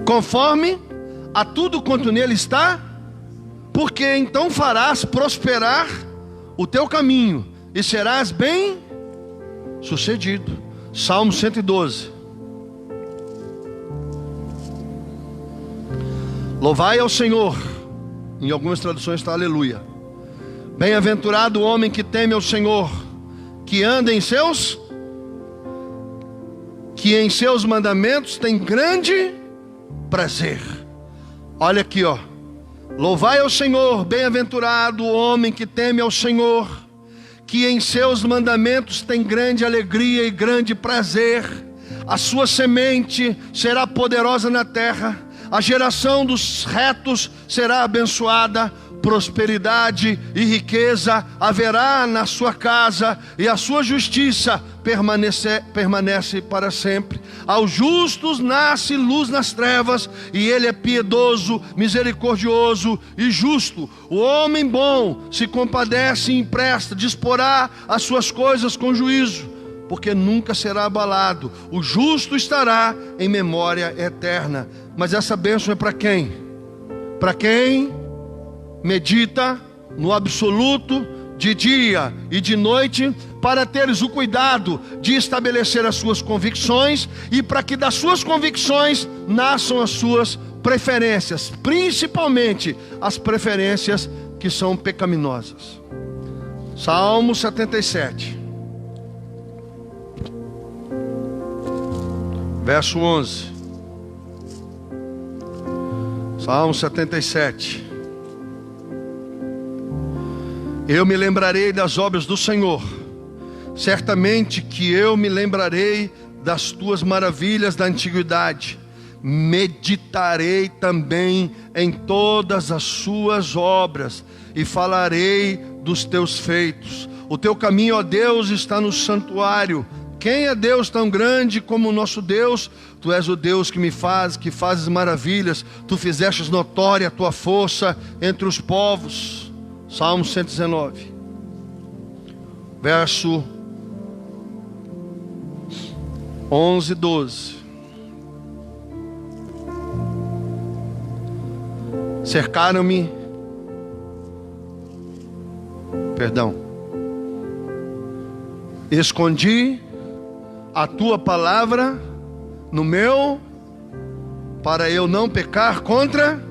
conforme a tudo quanto nele está, porque então farás prosperar o teu caminho e serás bem sucedido. Salmo 112. Louvai ao Senhor. Em algumas traduções está aleluia. Bem-aventurado o homem que teme ao Senhor, que anda em seus mandamentos tem grande prazer. Olha aqui, ó. Louvai ao Senhor, bem-aventurado o homem que teme ao Senhor, que em seus mandamentos tem grande alegria e grande prazer. A sua semente será poderosa na terra, a geração dos retos será abençoada. Prosperidade e riqueza haverá na sua casa, e a sua justiça permanece para sempre. Aos justos nasce luz nas trevas, e ele é piedoso, misericordioso e justo. O homem bom se compadece e empresta, disporá as suas coisas com juízo, porque nunca será abalado. O justo estará em memória eterna. Mas essa bênção é para quem? Para quem medita no absoluto de dia e de noite, para teres o cuidado de estabelecer as suas convicções, e para que das suas convicções nasçam as suas preferências, principalmente as preferências que são pecaminosas. Salmo 77, verso 11. Salmo 77. Eu me lembrarei das obras do Senhor, certamente que eu me lembrarei das tuas maravilhas da antiguidade. Meditarei também em todas as suas obras, e falarei dos teus feitos. O teu caminho, ó Deus, está no santuário. Quem é Deus tão grande como o nosso Deus? Tu és o Deus que fazes maravilhas. Tu fizestes notória a tua força entre os povos. Salmo 119, verso 11 e 12. Cercaram-me, escondi a tua palavra no meu, para eu não pecar contra.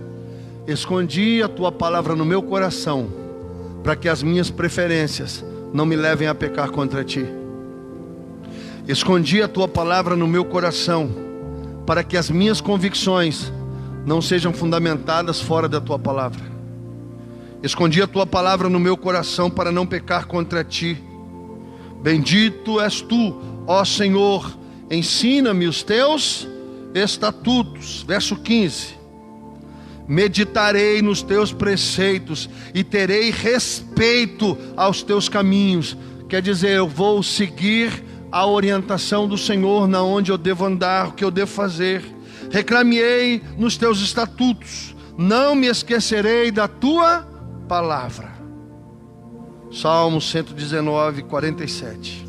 Escondi a tua palavra no meu coração, para que as minhas preferências não me levem a pecar contra ti. Escondi a tua palavra no meu coração, para que as minhas convicções não sejam fundamentadas fora da tua palavra. Escondi a tua palavra no meu coração para não pecar contra ti. Bendito és tu, ó Senhor, ensina-me os teus estatutos. Verso 15. Meditarei nos teus preceitos e terei respeito aos teus caminhos. Quer dizer, eu vou seguir a orientação do Senhor, na onde eu devo andar, o que eu devo fazer. Reclamei nos teus estatutos, não me esquecerei da tua palavra. Salmo 119, 47.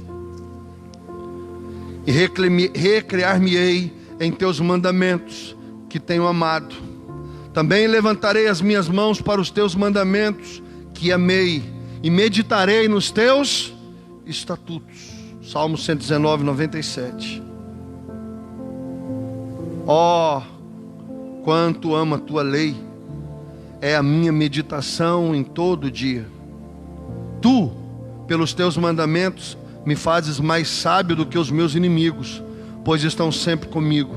E recrear-me-ei em teus mandamentos, que tenho amado. Também levantarei as minhas mãos para os teus mandamentos, que amei, e meditarei nos teus estatutos. Salmo 119, 97. Ó, quanto amo a tua lei, é a minha meditação em todo dia. Tu, pelos teus mandamentos, me fazes mais sábio do que os meus inimigos, pois estão sempre comigo.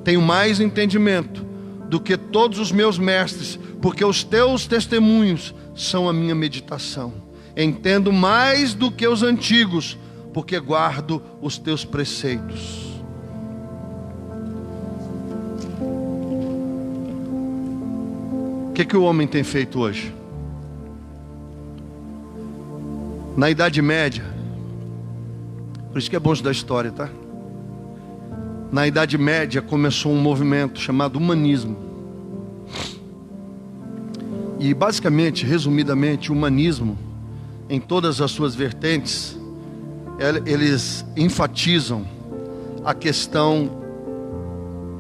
Tenho mais entendimento do que todos os meus mestres, porque os teus testemunhos são a minha meditação. Entendo mais do que os antigos, porque guardo os teus preceitos. O que o homem tem feito hoje? Na Idade Média, por isso que é bom estudar história, tá? Na Idade Média começou um movimento chamado humanismo. E basicamente, resumidamente, o humanismo, em todas as suas vertentes, eles enfatizam a questão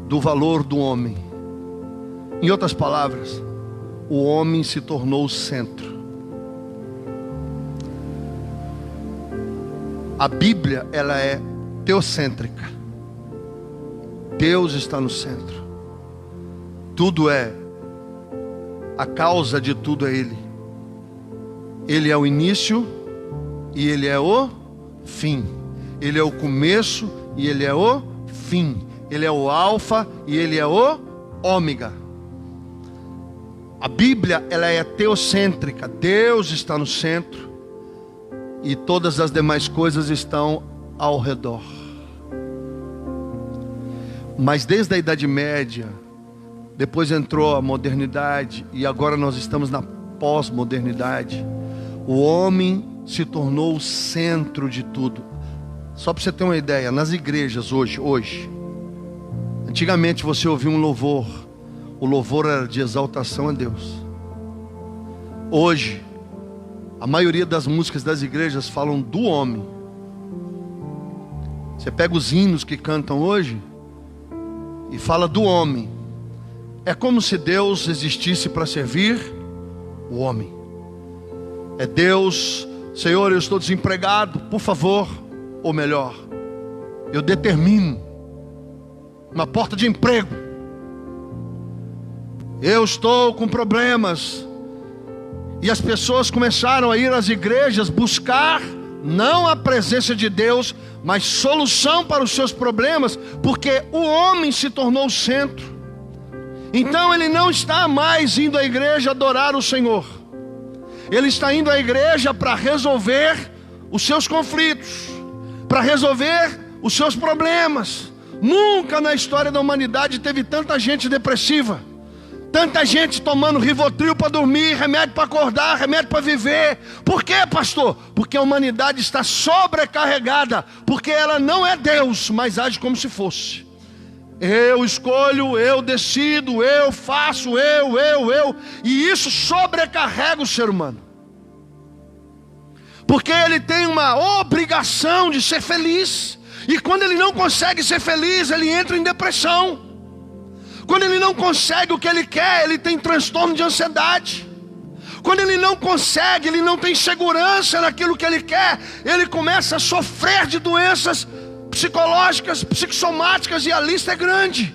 do valor do homem, Em outras palavras, o homem se tornou o centro. A Bíblia, ela é teocêntrica. Deus está no centro. Tudo é, a causa de tudo é Ele. Ele é o início e Ele é o fim. Ele é o começo e Ele é o fim. Ele é o alfa e Ele é o ômega. A Bíblia, ela é teocêntrica. Deus está no centro e todas as demais coisas estão ao redor. Mas desde a Idade Média, depois entrou a modernidade e agora nós estamos na pós-modernidade. O homem se tornou o centro de tudo. Só para você ter uma ideia, nas igrejas hoje, antigamente você ouvia um louvor, o louvor era de exaltação a Deus. Hoje, a maioria das músicas das igrejas falam do homem. Você pega os hinos que cantam hoje e fala do homem. É como se Deus existisse para servir o homem. É Deus, Senhor, eu estou desempregado, por favor, ou melhor, eu determino uma porta de emprego. Eu estou com problemas. E as pessoas começaram a ir às igrejas buscar não a presença de Deus, mas solução para os seus problemas, porque o homem se tornou o centro. Então ele não está mais indo à igreja adorar o Senhor. Ele está indo à igreja para resolver os seus conflitos, para resolver os seus problemas. Nunca na história da humanidade teve tanta gente depressiva, tanta gente tomando Rivotril para dormir, remédio para acordar, remédio para viver. Por quê, pastor? Porque a humanidade está sobrecarregada, porque ela não é Deus, mas age como se fosse. Eu escolho, eu decido, eu faço, eu. E isso sobrecarrega o ser humano. Porque ele tem uma obrigação de ser feliz. E quando ele não consegue ser feliz, ele entra em depressão. Quando ele não consegue o que ele quer, ele tem transtorno de ansiedade. Quando ele não consegue, ele não tem segurança naquilo que ele quer, ele começa a sofrer de doenças psicológicas, psicossomáticas, e a lista é grande.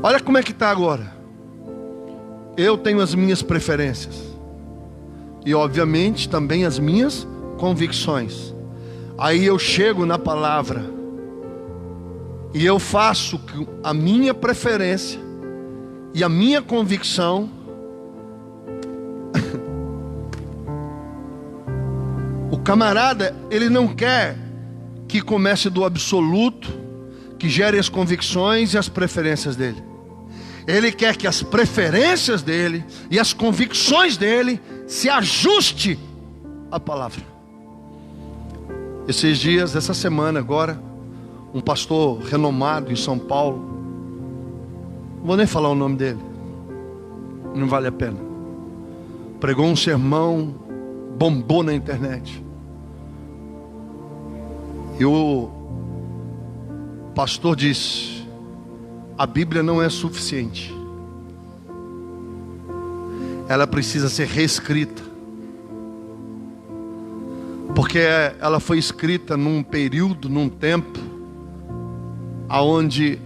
Olha como é que está agora. Eu tenho as minhas preferências e obviamente também as minhas convicções. Aí eu chego na palavra e eu faço a minha preferência e a minha convicção o camarada, ele não quer que comece do absoluto, que gere as convicções e as preferências dele. Ele quer que as preferências dele e as convicções dele se ajuste à palavra. Esses dias, essa semana agora, um pastor renomado em São Paulo, não vou nem falar o nome dele, não vale a pena, pregou um sermão, bombou na internet. E o pastor disse: a Bíblia não é suficiente, ela precisa ser reescrita, porque ela foi escrita num período, num tempo aonde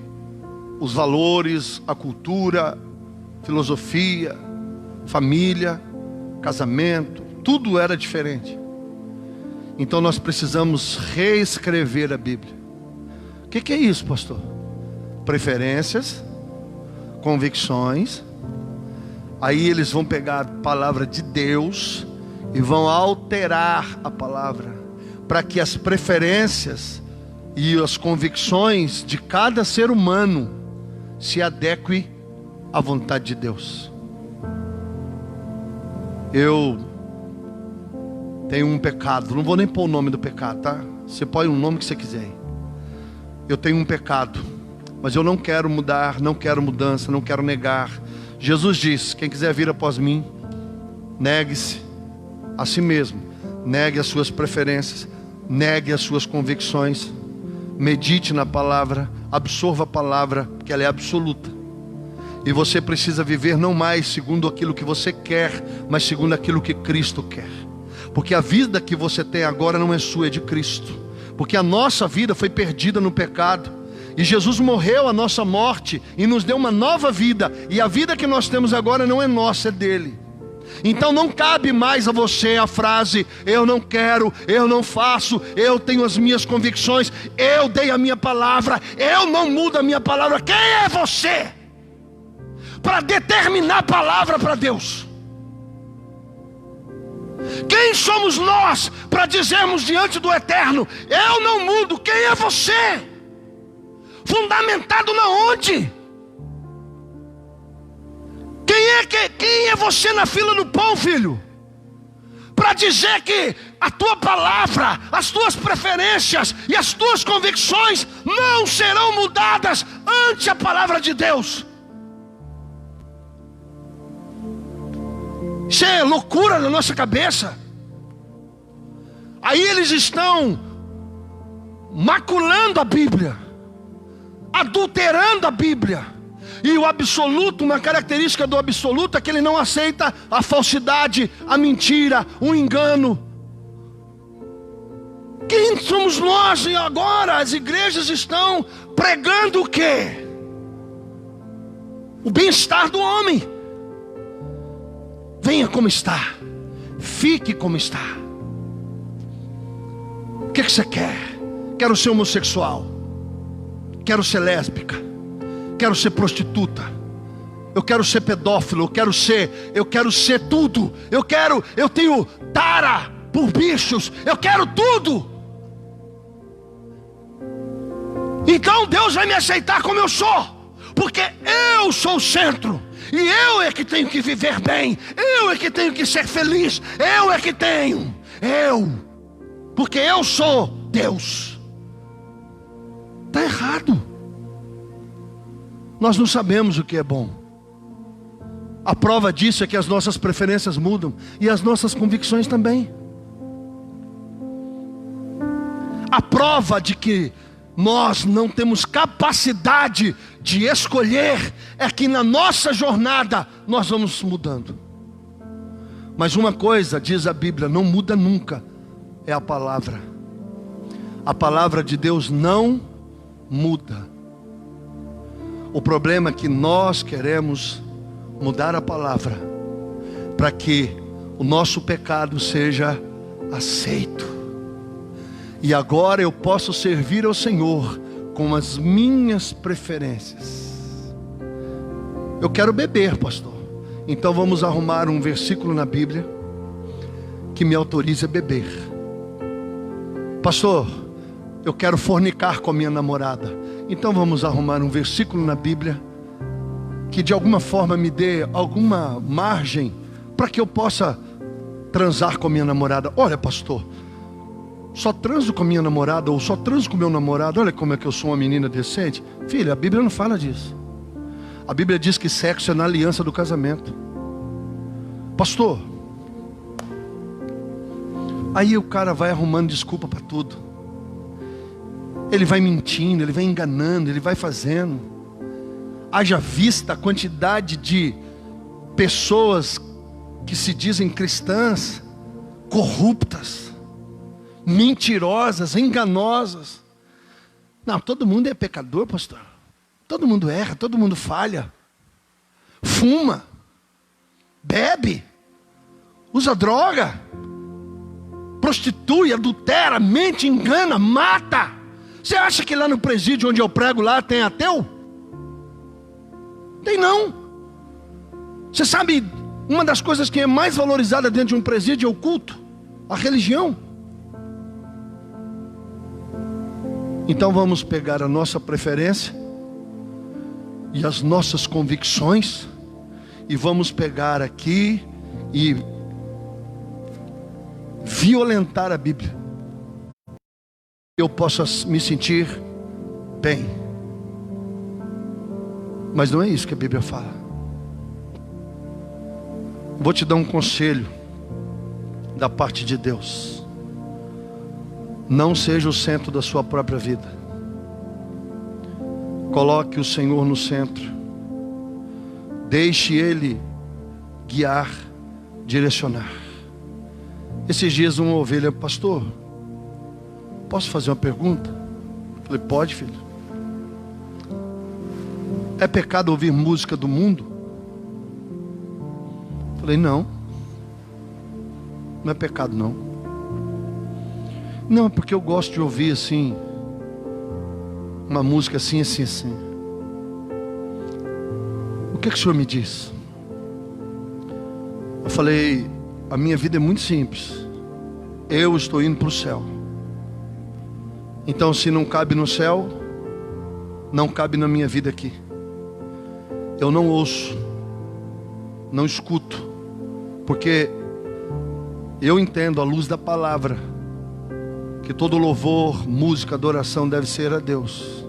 os valores, a cultura, filosofia, família, casamento, tudo era diferente. Então nós precisamos reescrever a Bíblia. O que é isso, pastor? Preferências, convicções. Aí eles vão pegar a palavra de Deus e vão alterar a palavra, para que as preferências e as convicções de cada ser humano se adequem à vontade de Deus. Eu tenho um pecado, não vou nem pôr o nome do pecado, tá? Você põe o nome que você quiser. Eu tenho um pecado, mas eu não quero mudar, não quero mudança, não quero negar. Jesus diz: quem quiser vir após mim, negue-se a si mesmo, negue as suas preferências, negue as suas convicções, medite na palavra, absorva a palavra, que ela é absoluta. E você precisa viver não mais segundo aquilo que você quer, mas segundo aquilo que Cristo quer. Porque a vida que você tem agora não é sua, é de Cristo. Porque a nossa vida foi perdida no pecado. E Jesus morreu a nossa morte e nos deu uma nova vida. E a vida que nós temos agora não é nossa, é dele. Então não cabe mais a você a frase: eu não quero, eu não faço, eu tenho as minhas convicções, eu dei a minha palavra, eu não mudo a minha palavra. Quem é você para determinar a palavra para Deus? Quem somos nós para dizermos diante do Eterno: eu não mudo? Quem é você? Fundamentado na onde? Quem é você na fila do pão, filho? Para dizer que a tua palavra, as tuas preferências e as tuas convicções não serão mudadas ante a palavra de Deus. Isso é loucura na nossa cabeça. Aí eles estão maculando a Bíblia, adulterando a Bíblia. E o absoluto, uma característica do absoluto é que ele não aceita a falsidade, a mentira, o engano. Quem somos nós? E agora as igrejas estão pregando o quê? O bem-estar do homem. Venha como está, fique como está. O que você quer? Quero ser homossexual, quero ser lésbica, quero ser prostituta, eu quero ser pedófilo, eu quero ser tudo. Eu tenho tara por bichos, eu quero tudo. Então Deus vai me aceitar como eu sou, porque eu sou o centro. E eu é que tenho que viver bem, eu é que tenho que ser feliz, porque eu sou Deus. Está errado. Nós não sabemos o que é bom. A prova disso é que as nossas preferências mudam e as nossas convicções também. A prova de que nós não temos capacidade de escolher é que na nossa jornada nós vamos mudando. Mas uma coisa diz a Bíblia, não muda nunca, é a palavra. A palavra de Deus não muda. O problema é que nós queremos mudar a palavra para que o nosso pecado seja aceito. E agora eu posso servir ao Senhor com as minhas preferências. Eu quero beber, pastor. Então vamos arrumar um versículo na Bíblia que me autorize a beber. Pastor, eu quero fornicar com a minha namorada. Então vamos arrumar um versículo na Bíblia que de alguma forma me dê alguma margem para que eu possa transar com a minha namorada. Olha, pastor, só transo com a minha namorada ou só transo com o meu namorado, olha como é que eu sou uma menina decente. Filha, a Bíblia não fala disso. A Bíblia diz que sexo é na aliança do casamento. Pastor, aí o cara vai arrumando desculpa para tudo. Ele vai mentindo, ele vai enganando, ele vai fazendo. Haja vista a quantidade de pessoas que se dizem cristãs, corruptas, mentirosas, enganosas. Não, todo mundo é pecador, pastor. Todo mundo erra, todo mundo falha. Fuma, bebe, usa droga, prostitui, adultera, mente, engana, mata. Você acha que lá no presídio onde eu prego lá tem ateu? Tem não. Você sabe, uma das coisas que é mais valorizada dentro de um presídio é o culto, a religião. Então vamos pegar a nossa preferência e as nossas convicções e vamos pegar aqui e violentar a Bíblia. Eu possa me sentir bem. Mas não é isso que a Bíblia fala. Vou te dar um conselho da parte de Deus. Não seja o centro da sua própria vida. Coloque o Senhor no centro. Deixe Ele guiar, direcionar. Esses dias uma ovelha: pastor, posso fazer uma pergunta? Eu falei: pode, filho. É pecado ouvir música do mundo? Eu falei: não. Não é pecado, não. Não, porque eu gosto de ouvir assim, uma música assim, assim, assim. O que o senhor me diz? Eu falei: a minha vida é muito simples. Eu estou indo para o céu. Então, se não cabe no céu, não cabe na minha vida aqui. Eu não ouço, não escuto, porque eu entendo, à luz da palavra, que todo louvor, música, adoração deve ser a Deus.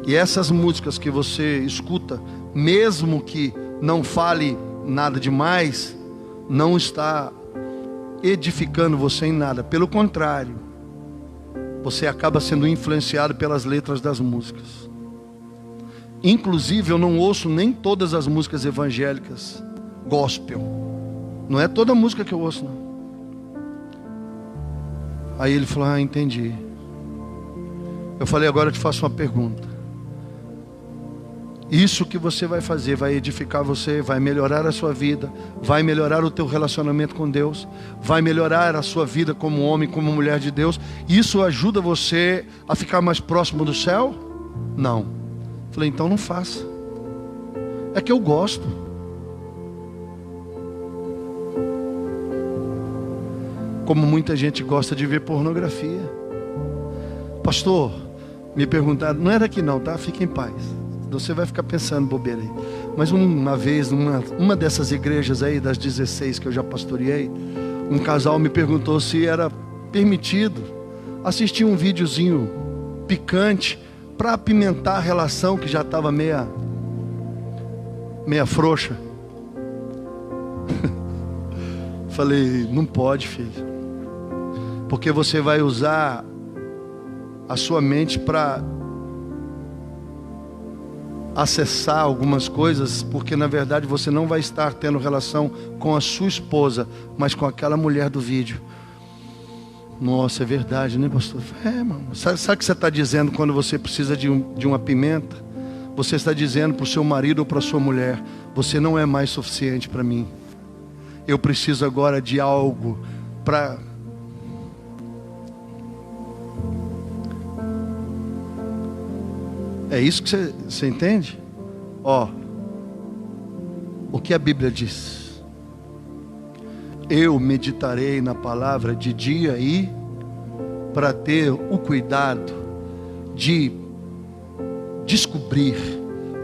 E essas músicas que você escuta, mesmo que não fale nada demais, não está edificando você em nada. Pelo contrário, você acaba sendo influenciado pelas letras das músicas. Inclusive, eu não ouço nem todas as músicas evangélicas gospel. Não é toda música que eu ouço, não. Aí ele falou: ah, entendi. Eu falei: agora eu te faço uma pergunta. Isso que você vai fazer vai edificar você, vai melhorar a sua vida, vai melhorar o teu relacionamento com Deus, vai melhorar a sua vida como homem, como mulher de Deus. Isso ajuda você a ficar mais próximo do céu? Não. Eu falei: então não faça. É que eu gosto. Como muita gente gosta de ver pornografia. Pastor, me perguntaram, não era aqui não, tá? Fique em paz. Você vai ficar pensando bobeira aí. Mas uma vez, numa dessas igrejas aí, das 16 que eu já pastoreei, um casal me perguntou se era permitido assistir um videozinho picante para apimentar a relação que já estava meia frouxa. Falei: não pode, filho, porque você vai usar a sua mente para acessar algumas coisas, porque na verdade você não vai estar tendo relação com a sua esposa, mas com aquela mulher do vídeo. Nossa, é verdade, né, pastor? Mano. Sabe o que você está dizendo quando você precisa de uma pimenta? Você está dizendo para o seu marido ou para a sua mulher: você não é mais suficiente para mim. Eu preciso agora de algo para... É isso que você entende? Ó, o que a Bíblia diz: eu meditarei na palavra de dia e para ter o cuidado de descobrir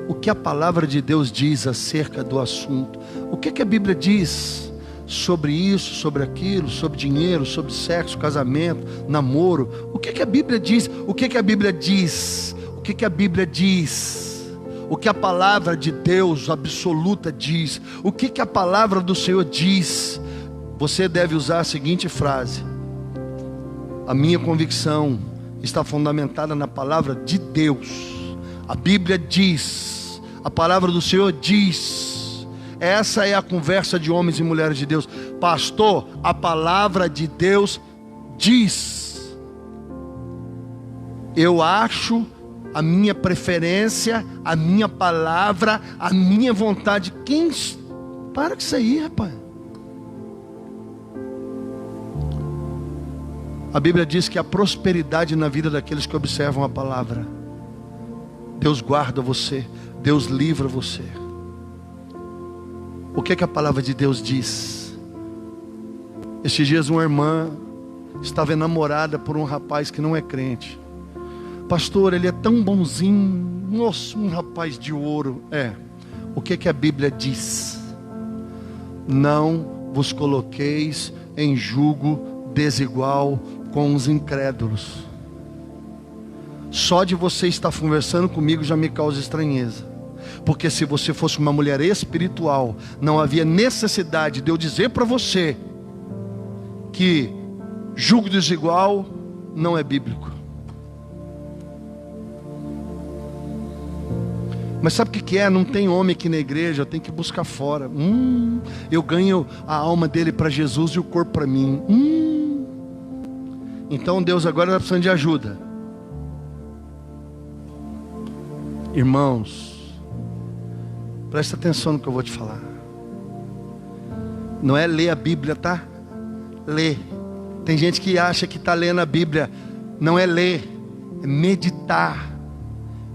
o que a palavra de Deus diz acerca do assunto. O que a Bíblia diz sobre isso, sobre aquilo, sobre dinheiro, sobre sexo, casamento, namoro. O que a Bíblia diz? O que a Bíblia diz? O que a Bíblia diz? O que a palavra de Deus absoluta diz? O que a palavra do Senhor diz? Você deve usar a seguinte frase: a minha convicção está fundamentada na palavra de Deus. A Bíblia diz, a palavra do Senhor diz. Essa é a conversa de homens e mulheres de Deus. Pastor, a palavra de Deus diz. Eu acho, a minha preferência, a minha palavra, a minha vontade. Para com isso aí, rapaz. A Bíblia diz que a prosperidade na vida daqueles que observam a palavra. Deus guarda você, Deus livra você. O que a palavra de Deus diz? Estes dias uma irmã estava enamorada por um rapaz que não é crente. Pastor, ele é tão bonzinho. Nossa, um rapaz de ouro. O que a Bíblia diz? Não vos coloqueis em jugo desigual com os incrédulos. Só de você estar conversando comigo já me causa estranheza. Porque se você fosse uma mulher espiritual, não havia necessidade de eu dizer para você que jugo desigual não é bíblico. Mas sabe o que é? Não tem homem aqui na igreja, eu tenho que buscar fora. Eu ganho a alma dele para Jesus e o corpo para mim. Então Deus agora está precisando de ajuda. Irmãos, presta atenção no que eu vou te falar. Não é ler a Bíblia, tá? Ler. Tem gente que acha que está lendo a Bíblia. Não é ler, é meditar.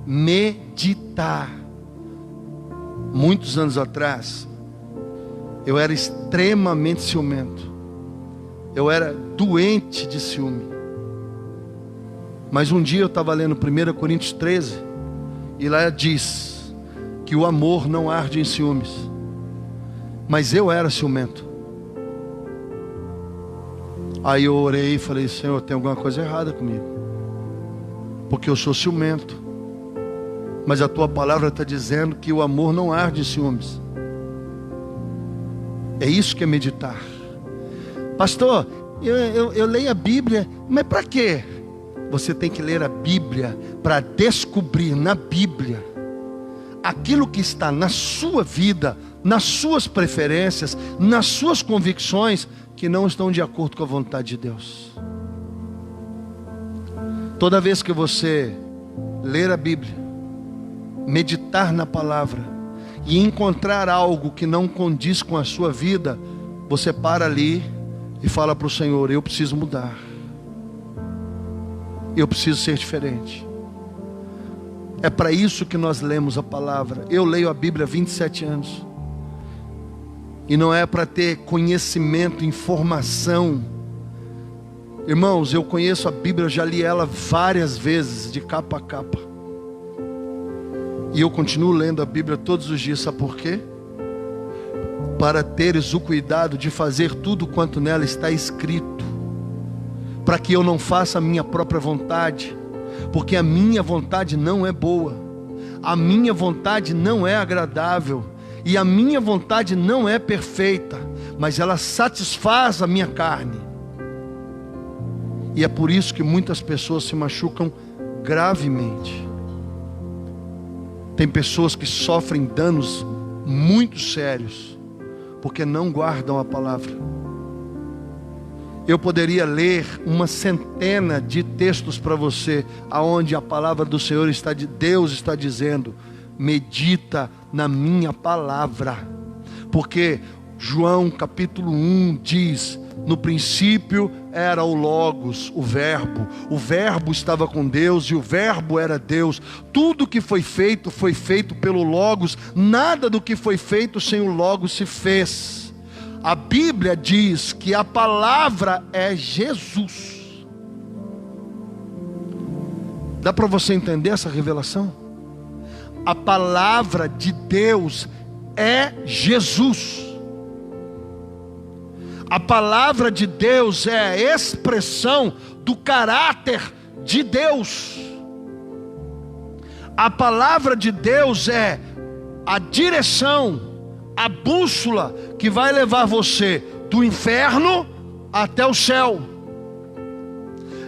Meditar. Muitos anos atrás, eu era extremamente ciumento. Eu era doente de ciúme. Mas um dia eu estava lendo 1 Coríntios 13, e lá diz que o amor não arde em ciúmes. Mas eu era ciumento. Aí eu orei e falei: Senhor, tem alguma coisa errada comigo, porque eu sou ciumento. Mas a tua palavra está dizendo que o amor não arde em ciúmes. É isso que é meditar. Pastor, eu leio a Bíblia, mas para quê? Você tem que ler a Bíblia para descobrir na Bíblia aquilo que está na sua vida, nas suas preferências, nas suas convicções, que não estão de acordo com a vontade de Deus. Toda vez que você ler a Bíblia, meditar na palavra e encontrar algo que não condiz com a sua vida, você para ali e fala para o Senhor: eu preciso mudar, eu preciso ser diferente. É para isso que nós lemos a palavra. Eu leio a Bíblia há 27 anos. E não é para ter conhecimento, informação. Irmãos, eu conheço a Bíblia, eu já li ela várias vezes, de capa a capa. E eu continuo lendo a Bíblia todos os dias, sabe por quê? Para teres o cuidado de fazer tudo quanto nela está escrito, para que eu não faça a minha própria vontade, porque a minha vontade não é boa, a minha vontade não é agradável, e a minha vontade não é perfeita, mas ela satisfaz a minha carne. E é por isso que muitas pessoas se machucam gravemente. Tem pessoas que sofrem danos muito sérios porque não guardam a palavra. Eu poderia ler uma centena de textos para você, aonde a palavra do Senhor Deus está dizendo: medita na minha palavra. Porque João capítulo 1 diz: no princípio era o Logos, o verbo estava com Deus e o verbo era Deus. Tudo que foi feito pelo Logos, nada do que foi feito sem o Logos se fez. A Bíblia diz que a palavra é Jesus. Dá para você entender essa revelação? A palavra de Deus é Jesus. A palavra de Deus é a expressão do caráter de Deus. A palavra de Deus é a direção, a bússola que vai levar você do inferno até o céu.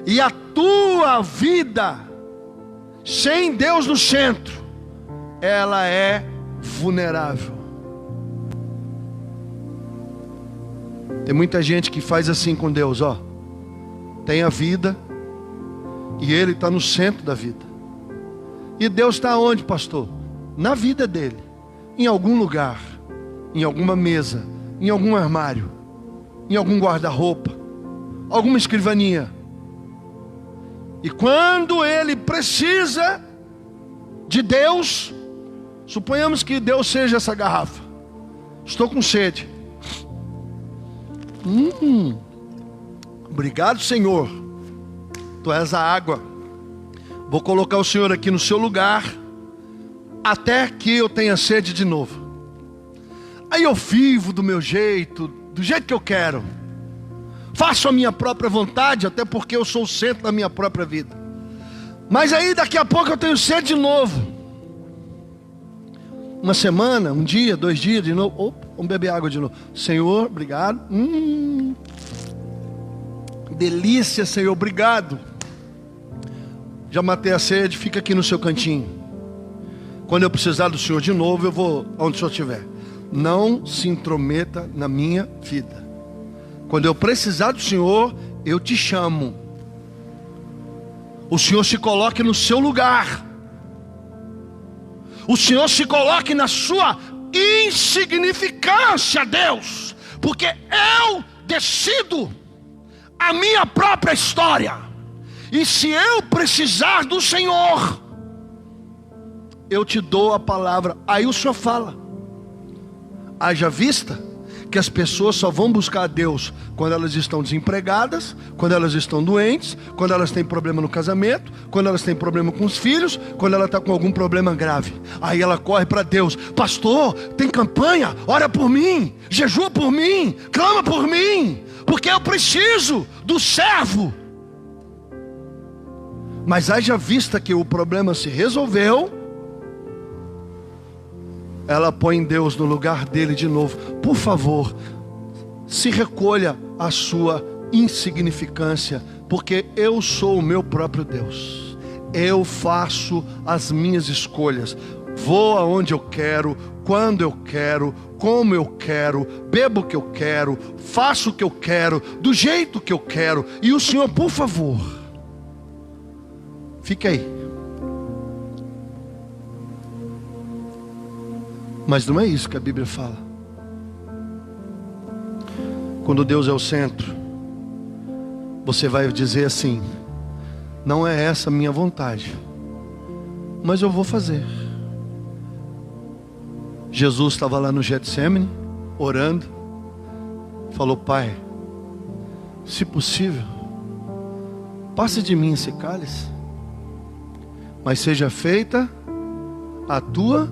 E a tua vida sem Deus no centro, ela é vulnerável. Tem muita gente que faz assim com Deus, ó. Tem a vida e Ele está no centro da vida. E Deus está onde, pastor? Na vida dele, em algum lugar, em alguma mesa, em algum armário, em algum guarda-roupa, alguma escrivaninha. E quando ele precisa de Deus, suponhamos que Deus seja essa garrafa. Estou com sede. Obrigado, Senhor. Tu és a água. Vou colocar o Senhor aqui no seu lugar até que eu tenha sede de novo. Aí eu vivo do meu jeito, do jeito que eu quero. Faço a minha própria vontade, até porque eu sou o centro da minha própria vida. Mas aí daqui a pouco eu tenho sede de novo. Uma semana, um dia, 2 dias de novo. Opa, vamos beber água de novo. Senhor, obrigado. Delícia, Senhor, obrigado. Já matei a sede, fica aqui no seu cantinho. Quando eu precisar do Senhor de novo, eu vou onde o Senhor estiver. Não se intrometa na minha vida. Quando eu precisar do Senhor, eu te chamo. O Senhor se coloque no seu lugar. O Senhor se coloque na sua insignificância, Deus. Porque eu decido a minha própria história. E se eu precisar do Senhor, eu te dou a palavra. Aí o Senhor fala. Haja vista que as pessoas só vão buscar a Deus quando elas estão desempregadas, quando elas estão doentes, quando elas têm problema no casamento, quando elas têm problema com os filhos, quando ela está com algum problema grave. Aí ela corre para Deus: pastor, tem campanha, ora por mim, jejua por mim, clama por mim, porque eu preciso do servo. Mas haja vista que o problema se resolveu, ela põe Deus no lugar dele de novo. Por favor, se recolha a sua insignificância, porque eu sou o meu próprio Deus. Eu faço as minhas escolhas. Vou aonde eu quero, quando eu quero, como eu quero, bebo o que eu quero, faço o que eu quero, do jeito que eu quero. E o Senhor, por favor, fique aí. Mas não é isso que a Bíblia fala. Quando Deus é o centro, você vai dizer assim: não é essa a minha vontade, mas eu vou fazer. Jesus estava lá no Getsêmani, orando, falou: Pai, se possível, passe de mim esse cálice, mas seja feita a tua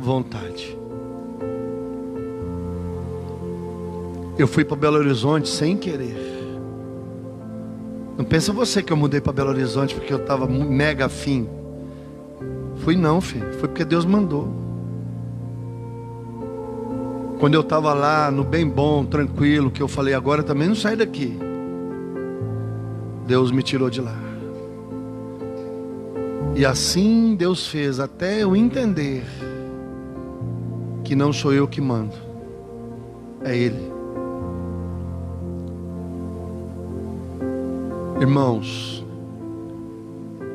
vontade. Eu fui para Belo Horizonte sem querer. Não pensa você que eu mudei para Belo Horizonte porque eu estava mega afim. Fui não, filho. Foi porque Deus mandou. Quando eu estava lá no bem bom, tranquilo, que eu falei: agora também não sai daqui, Deus me tirou de lá. E assim Deus fez até eu entender que não sou eu que mando, é Ele. Irmãos,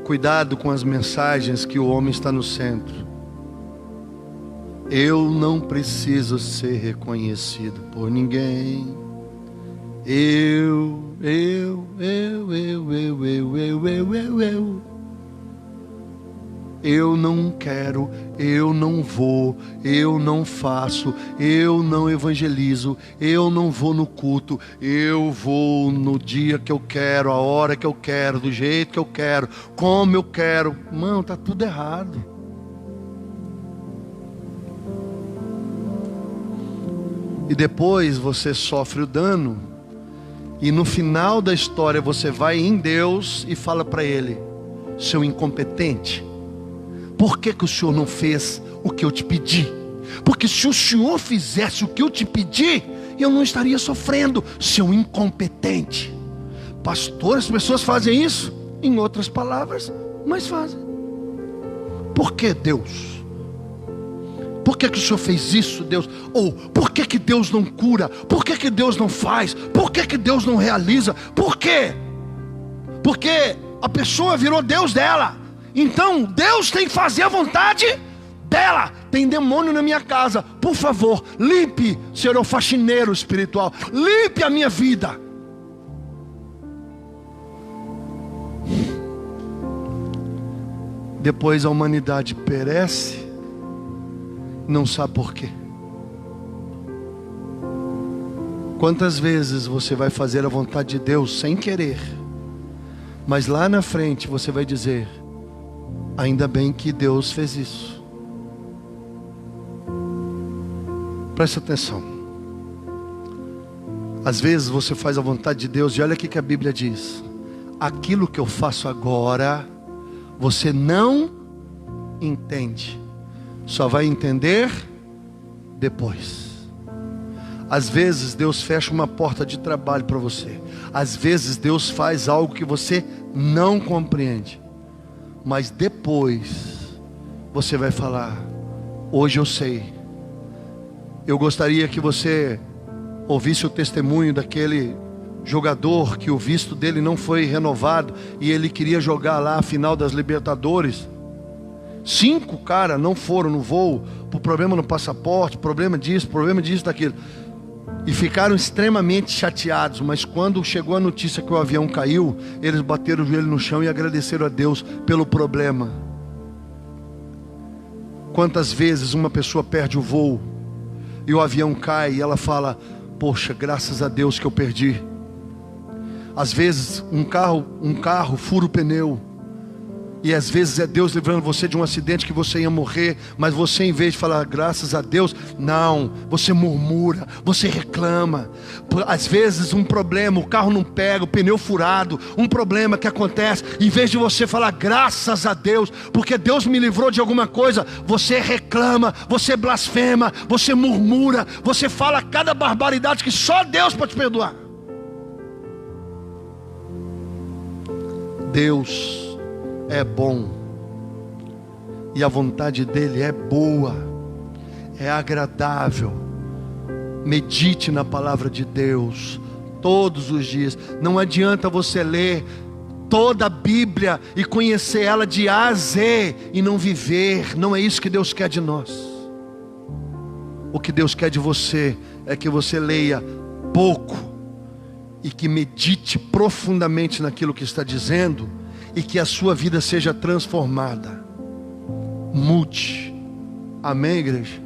cuidado com as mensagens que o homem está no centro. Eu não preciso ser reconhecido por ninguém. Eu. Eu não quero, eu não vou, eu não faço, eu não evangelizo, eu não vou no culto, eu vou no dia que eu quero, a hora que eu quero, do jeito que eu quero, como eu quero. Mano, está tudo errado. E depois você sofre o dano, e no final da história você vai em Deus e fala para Ele: seu incompetente, por que o Senhor não fez o que eu te pedi? Porque se o Senhor fizesse o que eu te pedi, eu não estaria sofrendo, seu incompetente. Pastor, as pessoas fazem isso? Em outras palavras, mas fazem. Por que Deus? Por que o Senhor fez isso, Deus? Ou por que Deus não cura? Por que Deus não faz? Por que Deus não realiza? Por quê? Porque a pessoa virou Deus dela. Então Deus tem que fazer a vontade dela. Tem demônio na minha casa, por favor, limpe, ser o faxineiro espiritual, limpe a minha vida. Depois a humanidade perece, não sabe por quê. Quantas vezes você vai fazer a vontade de Deus sem querer, mas lá na frente você vai dizer: ainda bem que Deus fez isso. Presta atenção. Às vezes você faz a vontade de Deus, e olha o que a Bíblia diz: aquilo que eu faço agora, você não entende, só vai entender depois. Às vezes Deus fecha uma porta de trabalho para você. Às vezes Deus faz algo que você não compreende. Mas depois você vai falar: hoje eu sei. Eu gostaria que você ouvisse o testemunho daquele jogador que o visto dele não foi renovado e ele queria jogar lá a final das Libertadores. 5 caras não foram no voo por problema no passaporte, problema disso, daquilo, e ficaram extremamente chateados. Mas quando chegou a notícia que o avião caiu, eles bateram o joelho no chão e agradeceram a Deus pelo problema. Quantas vezes uma pessoa perde o voo e o avião cai e ela fala: poxa, graças a Deus que eu perdi. Às vezes um carro fura o pneu, e às vezes é Deus livrando você de um acidente que você ia morrer, mas você, em vez de falar graças a Deus, não, você murmura, você reclama. Às vezes um problema, o carro não pega, o pneu furado, um problema que acontece, em vez de você falar graças a Deus, porque Deus me livrou de alguma coisa, você reclama, você blasfema, você murmura, você fala cada barbaridade que só Deus pode perdoar. Deus é bom, e a vontade dele é boa, é agradável. Medite na palavra de Deus todos os dias. Não adianta você ler toda a Bíblia e conhecer ela de A a Z e não viver. Não é isso que Deus quer de nós. O que Deus quer de você é que você leia pouco e que medite profundamente naquilo que está dizendo, e que a sua vida seja transformada. Mude. Amém, igreja?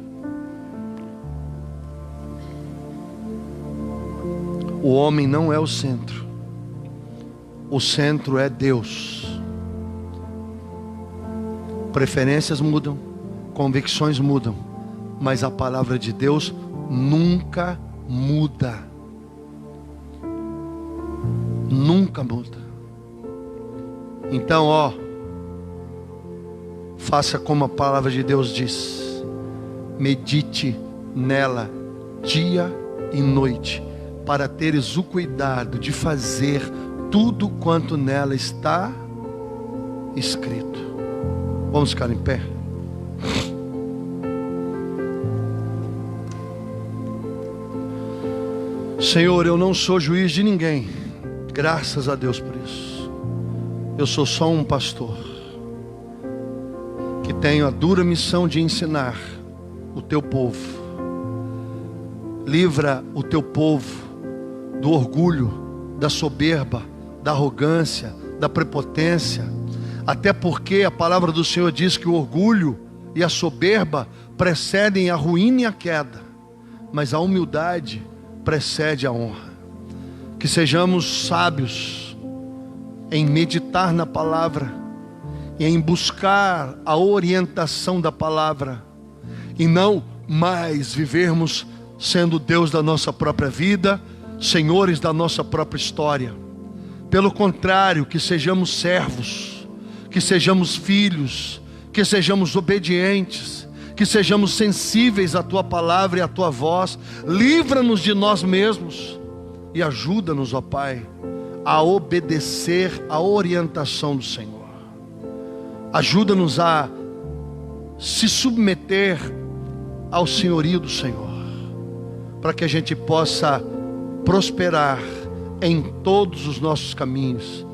O homem não é o centro. O centro é Deus. Preferências mudam, convicções mudam, mas a palavra de Deus nunca muda. Nunca muda. Então, faça como a palavra de Deus diz: medite nela dia e noite, para teres o cuidado de fazer tudo quanto nela está escrito. Vamos ficar em pé. Senhor, eu não sou juiz de ninguém, graças a Deus por isso. Eu sou só um pastor que tenho a dura missão de ensinar o teu povo. Livra o teu povo do orgulho, da soberba, da arrogância, da prepotência. Até porque a palavra do Senhor diz que o orgulho e a soberba precedem a ruína e a queda, mas a humildade precede a honra. Que sejamos sábios em meditar na palavra, e em buscar a orientação da palavra, e não mais vivermos sendo Deus da nossa própria vida, senhores da nossa própria história. Pelo contrário, que sejamos servos, que sejamos filhos, que sejamos obedientes, que sejamos sensíveis à tua palavra e à tua voz. Livra-nos de nós mesmos e ajuda-nos, ó Pai, a obedecer a orientação do Senhor. Ajuda-nos a se submeter ao senhorio do Senhor, para que a gente possa prosperar em todos os nossos caminhos.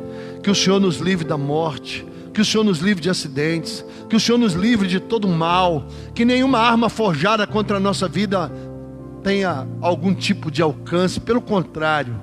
Que o Senhor nos livre da morte, que o Senhor nos livre de acidentes, que o Senhor nos livre de todo mal, que nenhuma arma forjada contra a nossa vida tenha algum tipo de alcance. Pelo contrário,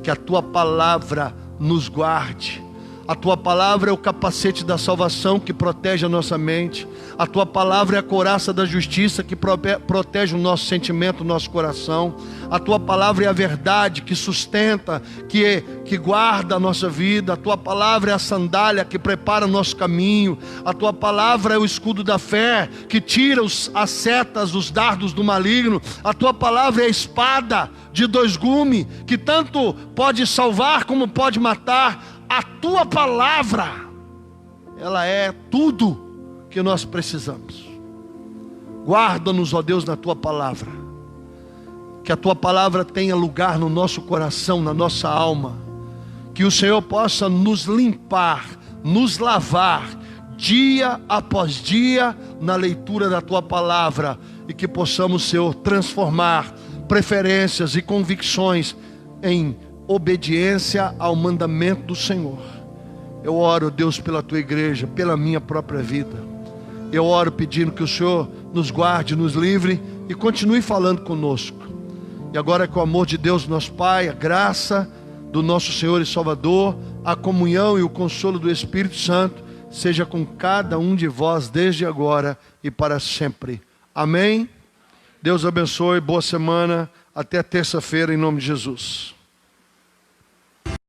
que a tua palavra nos guarde. A tua palavra é o capacete da salvação que protege a nossa mente. A tua palavra é a couraça da justiça que protege o nosso sentimento, o nosso coração. A tua palavra é a verdade que sustenta, que guarda a nossa vida. A tua palavra é a sandália que prepara o nosso caminho. A tua palavra é o escudo da fé que tira as setas, os dardos do maligno. A tua palavra é a espada de 2 gumes que tanto pode salvar como pode matar. A tua palavra, ela é tudo que nós precisamos. Guarda-nos, ó Deus, na tua palavra. Que a tua palavra tenha lugar no nosso coração, na nossa alma. Que o Senhor possa nos limpar, nos lavar dia após dia na leitura da Tua palavra, e que possamos, Senhor, transformar preferências e convicções em obediência ao mandamento do Senhor. Eu oro, Deus, pela Tua igreja, pela minha própria vida. Eu oro pedindo que o Senhor nos guarde, nos livre e continue falando conosco. E agora, com o amor de Deus, nosso Pai, a graça do nosso Senhor e Salvador, a comunhão e o consolo do Espírito Santo, seja com cada um de vós desde agora e para sempre. Amém? Deus abençoe, boa semana, até terça-feira em nome de Jesus.